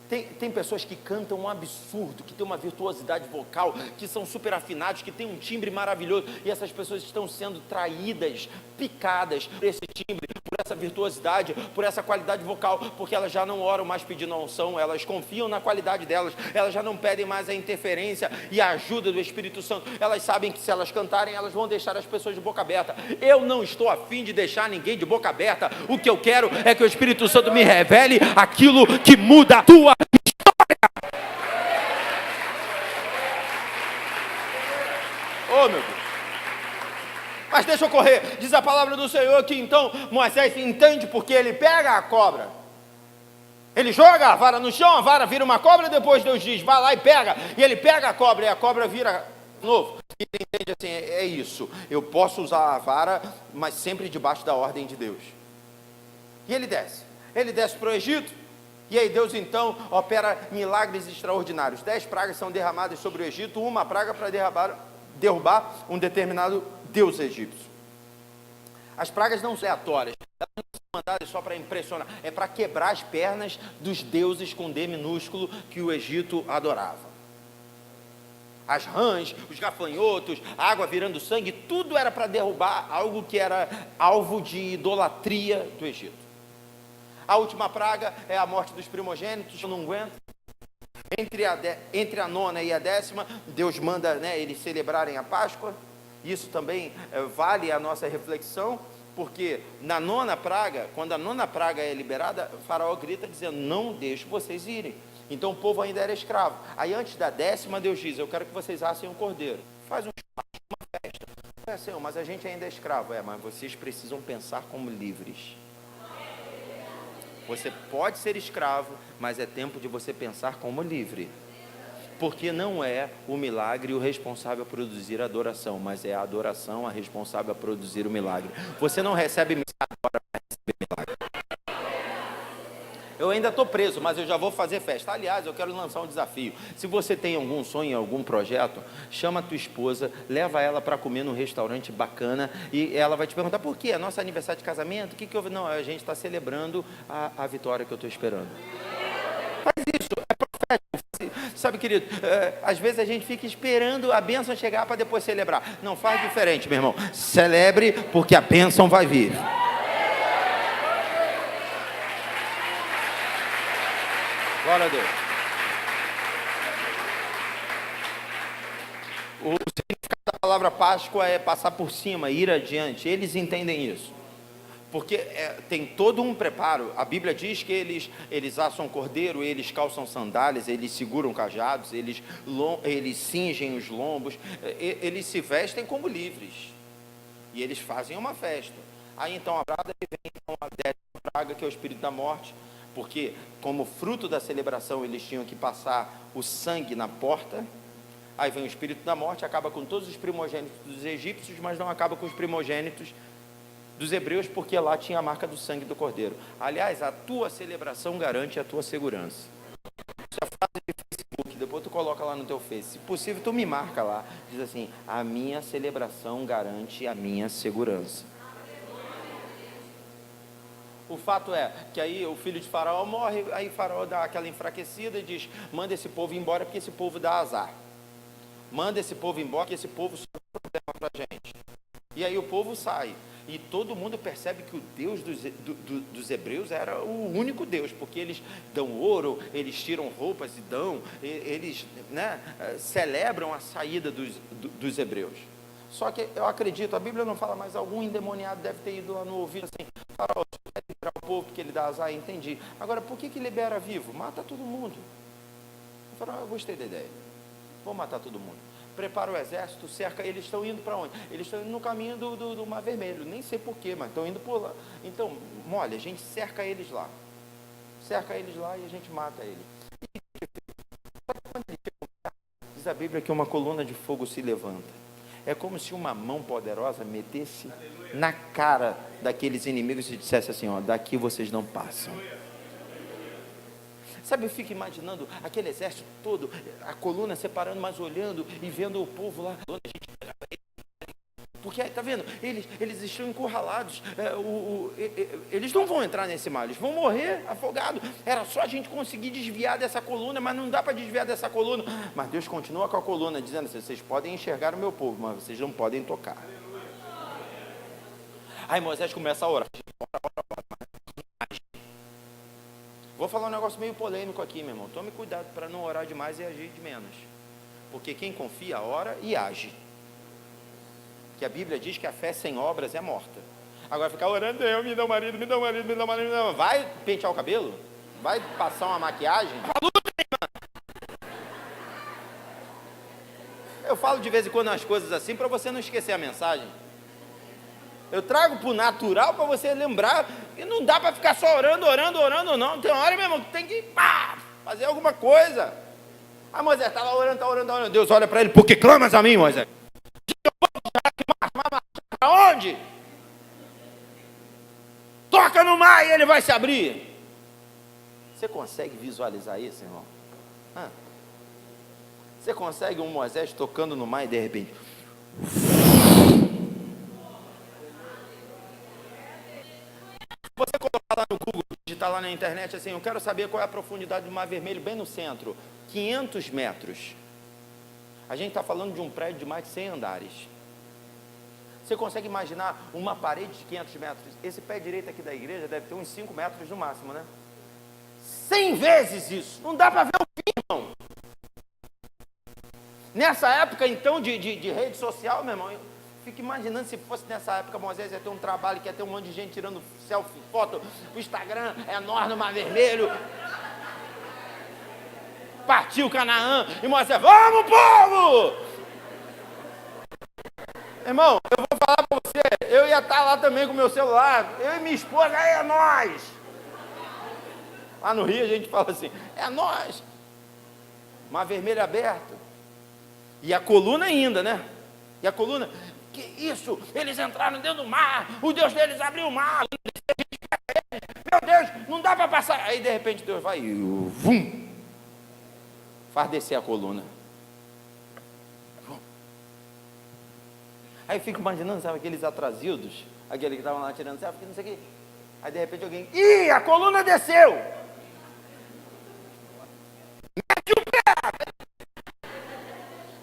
tem pessoas que cantam um absurdo, que tem uma virtuosidade vocal, que são super afinados, que tem um timbre maravilhoso, e essas pessoas estão sendo traídas, picadas por esse timbre, por essa virtuosidade, por essa qualidade vocal, porque elas já não oram mais pedindo a unção, elas confiam na qualidade delas, elas já não pedem mais a interferência e a ajuda do Espírito Santo, elas sabem que se elas cantarem, elas vão deixar as pessoas de boca aberta. Eu não estou a fim de deixar ninguém de boca aberta, o que eu quero é que o Espírito Santo me revele aquilo que muda a tua oh, meu Deus. Mas deixa eu correr. Diz a palavra do Senhor que então Moisés entende porque ele pega a cobra. Ele joga a vara no chão, a vara vira uma cobra, depois Deus diz, vai lá e pega. E ele pega a cobra e a cobra vira novo. E ele entende assim, é isso. Eu posso usar a vara, mas sempre debaixo da ordem de Deus. E ele desce. Ele desce para o Egito. E aí Deus então opera milagres extraordinários. 10 pragas são derramadas sobre o Egito, uma praga para derrubar um determinado deus egípcio. As pragas não são aleatórias, elas não são mandadas só para impressionar, é para quebrar as pernas dos deuses com D minúsculo que o Egito adorava. As rãs, os gafanhotos, a água virando sangue, tudo era para derrubar algo que era alvo de idolatria do Egito. A última praga é a morte dos primogênitos, eu não aguento. Entre a nona e a 10ª, Deus manda eles celebrarem a Páscoa. Isso também vale a nossa reflexão, porque na nona praga, quando a nona praga é liberada, o faraó grita dizendo, não deixo vocês irem. Então o povo ainda era escravo. Aí antes da 10ª, Deus diz, eu quero que vocês assem um cordeiro. Faz um churrasco, uma festa. Senhor, mas a gente ainda é escravo. Mas vocês precisam pensar como livres. Você pode ser escravo, mas é tempo de você pensar como livre. Porque não é o milagre o responsável a produzir a adoração, mas é a adoração a responsável a produzir o milagre. Você não recebe missa agora para receber milagre. Eu ainda estou preso, mas eu já vou fazer festa. Aliás, eu quero lançar um desafio. Se você tem algum sonho, algum projeto, chama a tua esposa, leva ela para comer num restaurante bacana e ela vai te perguntar por quê? É nosso aniversário de casamento? O que houve? Não, a gente está celebrando a vitória que eu estou esperando. Faz isso, é profético. Sabe, querido, às vezes a gente fica esperando a bênção chegar para depois celebrar. Não, faz diferente, meu irmão. Celebre porque a bênção vai vir. Glória a Deus. O significado da palavra Páscoa é passar por cima, ir adiante. Eles entendem isso. Porque tem todo um preparo. A Bíblia diz que eles assam cordeiro, eles calçam sandálias, eles seguram cajados, eles cingem os lombos, eles se vestem como livres. E eles fazem uma festa. Aí então a praga vem então a 10ª praga, que é o espírito da morte. Porque, como fruto da celebração, eles tinham que passar o sangue na porta. Aí vem o espírito da morte, acaba com todos os primogênitos dos egípcios, mas não acaba com os primogênitos dos hebreus, porque lá tinha a marca do sangue do cordeiro. Aliás, a tua celebração garante a tua segurança. Essa frase de Facebook, depois tu coloca lá no teu Face. Se possível, tu me marca lá. Diz assim, a minha celebração garante a minha segurança. O fato é que aí o filho de Faraó morre, aí Faraó dá aquela enfraquecida e diz, manda esse povo embora porque esse povo dá azar. Manda esse povo embora porque esse povo só dá problema pra gente. E aí o povo sai. E todo mundo percebe que o Deus dos hebreus era o único Deus, porque eles dão ouro, eles tiram roupas e dão, eles celebram a saída dos hebreus. Só que eu acredito, a Bíblia não fala, mas algum endemoniado deve ter ido lá no ouvido assim, Faraó, você quer liberar o povo porque ele dá azar, entendi. Agora, por que libera vivo? Mata todo mundo. Eu falei, eu gostei da ideia, vou matar todo mundo. prepara o exército, cerca, eles estão indo para onde? Eles estão indo no caminho do Mar Vermelho, nem sei porquê, mas estão indo por lá. Então, olha, a gente cerca eles lá e a gente mata eles. Diz a Bíblia que uma coluna de fogo se levanta. É como se uma mão poderosa metesse na cara daqueles inimigos e dissesse assim, ó, daqui vocês não passam. Sabe, eu fico imaginando aquele exército todo, a coluna separando, mas olhando e vendo o povo lá. Porque, tá vendo, eles estão encurralados, eles não vão entrar nesse mar, eles vão morrer afogados. Era só a gente conseguir desviar dessa coluna, mas não dá para desviar dessa coluna. Mas Deus continua com a coluna, dizendo assim, vocês podem enxergar o meu povo, mas vocês não podem tocar. Aí Moisés começa a orar. Vou falar um negócio meio polêmico aqui, meu irmão. Tome cuidado para não orar demais e agir de menos. Porque quem confia, ora e age. Que a Bíblia diz que a fé sem obras é morta. Agora ficar orando, Deus, me dá um marido, me dá um marido, me dá um marido, me dá um marido. Vai pentear o cabelo? Vai passar uma maquiagem? Eu falo de vez em quando umas coisas assim para você não esquecer a mensagem. Eu trago para o natural para você lembrar. E não dá para ficar só orando, não. Tem hora, meu irmão, que tem que fazer alguma coisa. Aí Moisés está lá orando. Deus olha para ele, por que clamas a mim, Moisés? Para onde? Toca no mar e ele vai se abrir. Você consegue visualizar isso, irmão? Você consegue um Moisés tocando no mar e de repente... Você colocar lá no Google, digitar lá na internet assim, eu quero saber qual é a profundidade do Mar Vermelho, bem no centro, 500 metros. A gente está falando de um prédio de mais de 100 andares. Você consegue imaginar uma parede de 500 metros? Esse pé direito aqui da igreja deve ter uns 5 metros no máximo, né? 100 vezes isso. Não dá para ver o fim, irmão. Nessa época, então, de rede social, meu irmão, eu fico imaginando se fosse nessa época, Moisés ia ter um trabalho, que ia ter um monte de gente tirando selfie, foto, o Instagram é enorme no Mar Vermelho. Partiu Canaã, e Moisés, vamos, povo! Irmão, eu vou falar para você, eu ia estar lá também com o meu celular, eu e minha esposa, é nós! Lá no Rio a gente fala assim, é nós! Mar Vermelho aberto. E a coluna ainda, né? E a coluna, que isso? Eles entraram dentro do mar, o Deus deles abriu o mar, meu Deus, não dá para passar. Aí de repente Deus vai e vum, faz descer a coluna. Aí eu fico imaginando, sabe, aqueles atrasildos, aquele que estavam lá tirando selfie, não sei o quê. Aí de repente alguém, a coluna desceu! Mete o pé!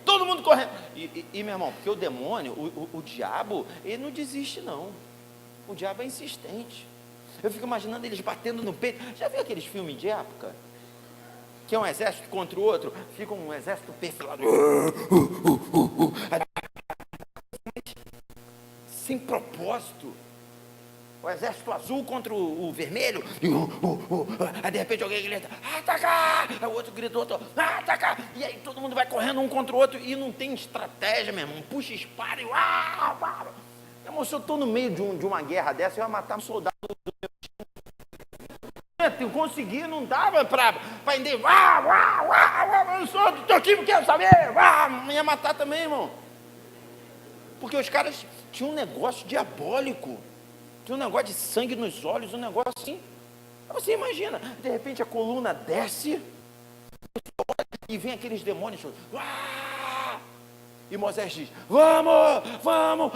Todo mundo correndo. E meu irmão, porque o demônio, o diabo, ele não desiste não. O diabo é insistente. Eu fico imaginando eles batendo no peito. Já viu aqueles filmes de época? Que é um exército contra o outro, fica um exército perfilado. Sem propósito. O exército azul contra o vermelho. Aí de repente alguém grita, atacar! Aí o outro grita, atacar! E aí todo mundo vai correndo um contra o outro e não tem estratégia, meu irmão. Puxa, espara e meu irmão, se eu estou no meio de uma guerra dessa, eu ia matar um soldado do meu time. Eu consegui, não dava para entender. Eu estou aqui, não quero saber. Ia matar também, irmão. Porque os caras tinham um negócio diabólico. Tinha um negócio de sangue nos olhos, um negócio assim. Você imagina, de repente a coluna desce e vem aqueles demônios. E Moisés diz, vamos.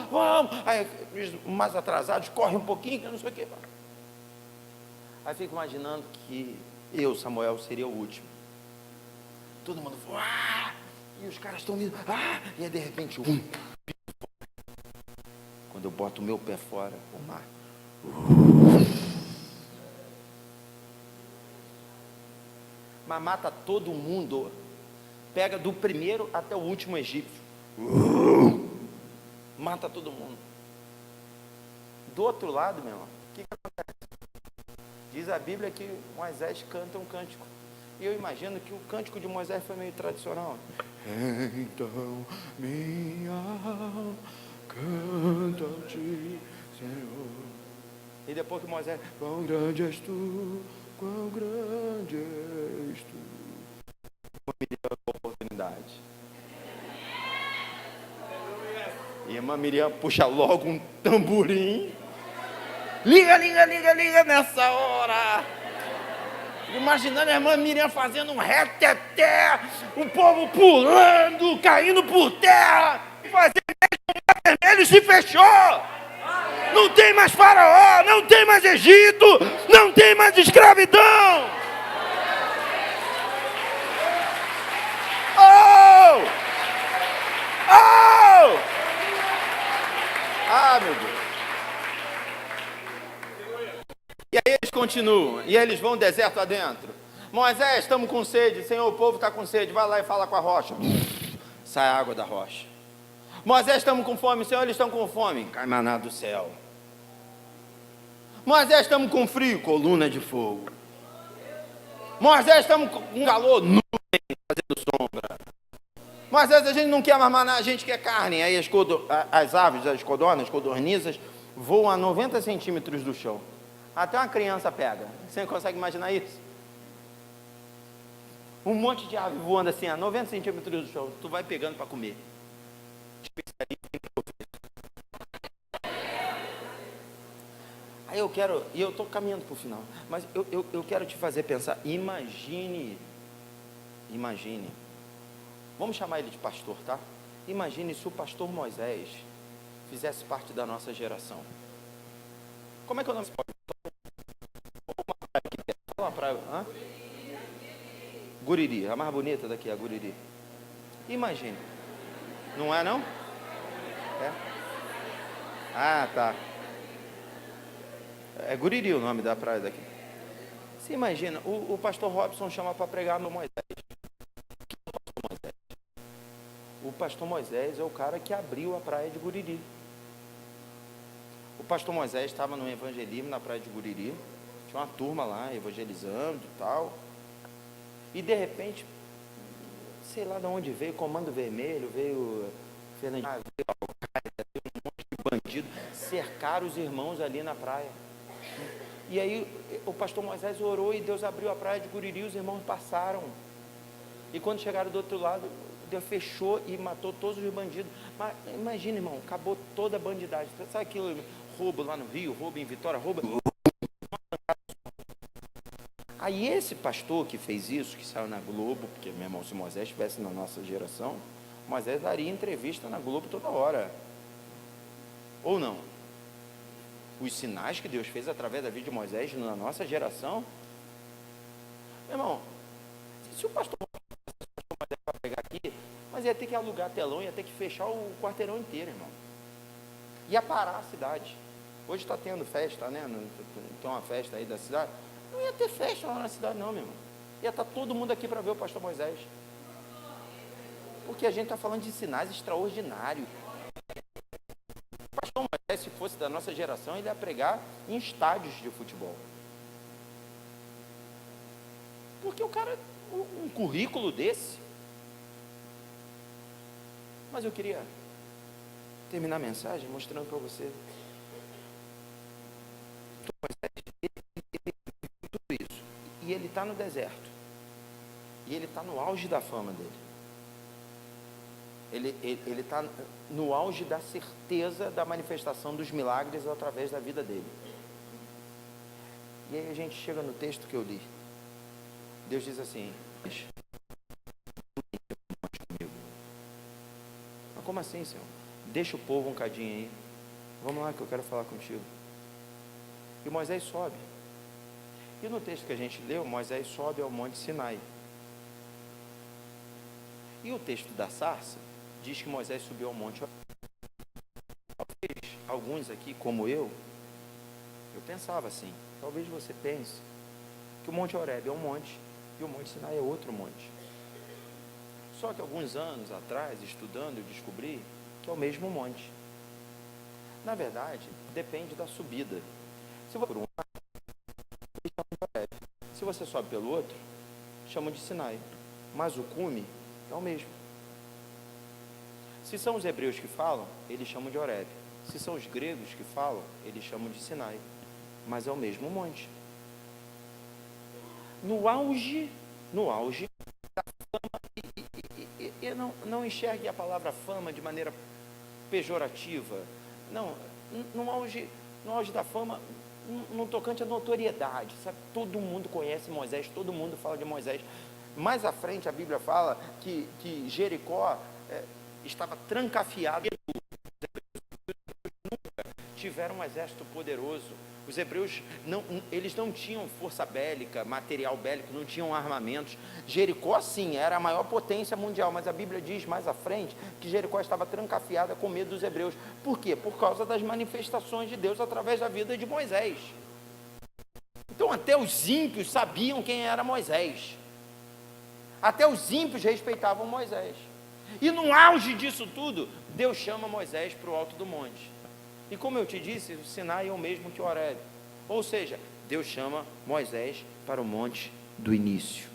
Aí os mais atrasados correm um pouquinho, que não sei o quê. Aí fico imaginando que eu, Samuel, seria o último. Todo mundo, e os caras estão vindo, e aí de repente, quando eu boto o meu pé fora, o mar. Mas mata todo mundo. Pega do primeiro até o último egípcio. Mata todo mundo. Do outro lado, meu irmão, o que acontece? Diz a Bíblia que Moisés canta um cântico. E eu imagino que o cântico de Moisés foi meio tradicional. Então, minha alma canta a ti, Senhor. E depois que Moisés, quão grande és tu, quão grande és tu. Me deu a oportunidade. E a irmã Miriam puxa logo um tamborim. Liga nessa hora. Imaginando a irmã Miriam fazendo um reteté, o povo pulando, caindo por terra, fazendo o mar vermelho se fechou. Não tem mais Faraó, não tem mais Egito, não tem mais escravidão. Oh! Oh! Ah, meu Deus. E aí eles continuam, e eles vão deserto adentro. Moisés, estamos com sede. Senhor, o povo está com sede. Vai lá e fala com a rocha. Sai a água da rocha. Moisés, estamos com fome. Senhor, eles estão com fome. Cai maná do céu. Moisés, estamos com frio. Coluna de fogo. Moisés, estamos com calor. Nuvem fazendo sombra. Moisés, a gente não quer mais maná, a gente quer carne. Aí as aves, as codornizas, voam a 90 centímetros do chão. Até uma criança pega. Você consegue imaginar isso? Um monte de ave voando assim a 90 centímetros do chão. Tu vai pegando para comer. Aí eu estou caminhando para o final, mas eu quero te fazer pensar. Imagine. Vamos chamar ele de pastor, tá? Imagine se o pastor Moisés fizesse parte da nossa geração. Como é que eu não pode? Uma praia, Guriri, a mais bonita daqui, a Guriri. Imagine. Não é, não? É? Ah, tá. É Guriri o nome da praia daqui. Você imagina, o pastor Robson chama para pregar no Moisés. O pastor Moisés é o cara que abriu a praia de Guriri. O pastor Moisés estava no evangelismo na praia de Guriri. Tinha uma turma lá evangelizando e tal. E de repente, sei lá de onde veio, Comando Vermelho, veio Fernandinho, veio Al-Qaeda, veio um monte de bandido, cercaram os irmãos ali na praia. E aí o pastor Moisés orou e Deus abriu a praia de Guriri, os irmãos passaram. E quando chegaram do outro lado, Deus fechou e matou todos os bandidos. Mas imagina, irmão, acabou toda a bandidagem. Sabe aquilo, roubo lá no Rio, roubo em Vitória, roubo... Aí esse pastor que fez isso, que saiu na Globo, porque, meu irmão, se Moisés estivesse na nossa geração, Moisés daria entrevista na Globo toda hora. Ou não? Os sinais que Deus fez através da vida de Moisés na nossa geração. Meu irmão, se o pastor Moisés para pegar aqui, mas ia ter que alugar telão, ia ter que fechar o quarteirão inteiro, irmão. Ia parar a cidade. Hoje está tendo festa, né? Tem uma festa aí da cidade. Não ia ter festa lá na cidade não, meu irmão. Ia estar todo mundo aqui para ver o pastor Moisés. Porque a gente está falando de sinais extraordinários. O pastor Moisés, se fosse da nossa geração, ele ia pregar em estádios de futebol. Porque o cara, um currículo desse. Mas eu queria terminar a mensagem mostrando para você. E ele está no deserto. E ele está no auge da fama dele. Ele está no auge da certeza da manifestação dos milagres através da vida dele. E aí a gente chega no texto que eu li. Deus diz assim: mas como assim, Senhor? Deixa o povo um cadinho aí. Vamos lá que eu quero falar contigo. E Moisés sobe. E no texto que a gente leu, Moisés sobe ao Monte Sinai. E o texto da sarça diz que Moisés subiu ao monte. Talvez alguns aqui, como eu pensava assim, talvez você pense que o Monte Horebe é um monte e o Monte Sinai é outro monte. Só que alguns anos atrás, estudando, eu descobri que é o mesmo monte. Na verdade, depende da subida. Se você por um lado, se você sobe pelo outro, chamam de Sinai, mas o cume é o mesmo. Se são os hebreus que falam, eles chamam de Horebe. Se são os gregos que falam, eles chamam de Sinai, mas é o mesmo monte. No auge da fama, e não enxergue a palavra fama de maneira pejorativa, não, no auge da fama, no tocante à notoriedade, sabe? Todo mundo conhece Moisés, todo mundo fala de Moisés. Mais à frente a Bíblia fala que Jericó estava trancafiado. Tiveram um exército poderoso. Os hebreus eles não tinham força bélica, material bélico, não tinham armamentos. Jericó sim, era a maior potência mundial, mas a Bíblia diz mais à frente que Jericó estava trancafiada com medo dos hebreus. Por quê? Por causa das manifestações de Deus através da vida de Moisés. Então até os ímpios sabiam quem era Moisés. Até os ímpios respeitavam Moisés. E no auge disso tudo, Deus chama Moisés para o alto do monte. E como eu te disse, o Sinai é o mesmo que o Horebe. Ou seja, Deus chama Moisés para o monte do início.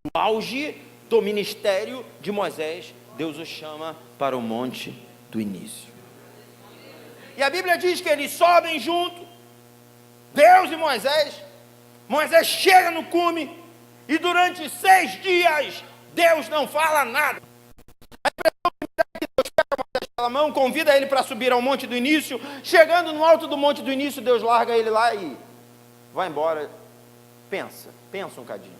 No auge do ministério de Moisés, Deus o chama para o monte do início. E a Bíblia diz que eles sobem junto, Deus e Moisés. Moisés chega no cume e durante 6 dias Deus não fala nada. A impressão que me dá é que Deus pega Moisés pela mão, convida ele para subir ao monte do início. Chegando no alto do monte do início, Deus larga ele lá e vai embora. Pensa um cadinho.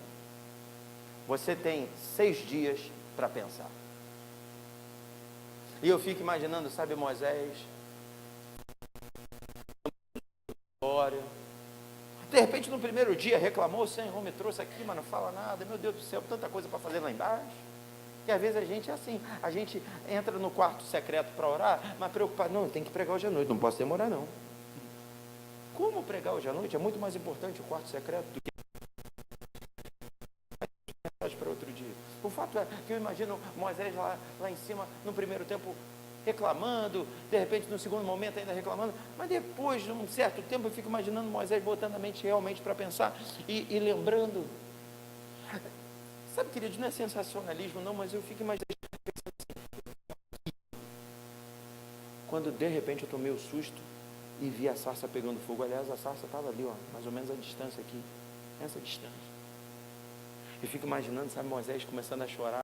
Você tem 6 dias para pensar. E eu fico imaginando, sabe, Moisés, glória. De repente, no primeiro dia, reclamou: o Senhor me trouxe aqui, mas não fala nada. Meu Deus do céu, tanta coisa para fazer lá embaixo. E às vezes a gente é assim, a gente entra no quarto secreto para orar, mas preocupado: não, tem que pregar hoje à noite, não posso demorar não. Como pregar hoje à noite? É muito mais importante o quarto secreto do que para outro dia. O fato é que eu imagino Moisés lá em cima, no primeiro tempo, reclamando, de repente no segundo momento ainda reclamando, mas depois de um certo tempo eu fico imaginando Moisés botando a mente realmente para pensar e lembrando. Sabe, queridos, não é sensacionalismo não, mas eu fico imaginando assim, quando de repente eu tomei o susto e vi a sarça pegando fogo. Aliás, a sarça estava ali, ó, mais ou menos a distância aqui, essa distância. Eu fico imaginando, sabe, Moisés começando a chorar.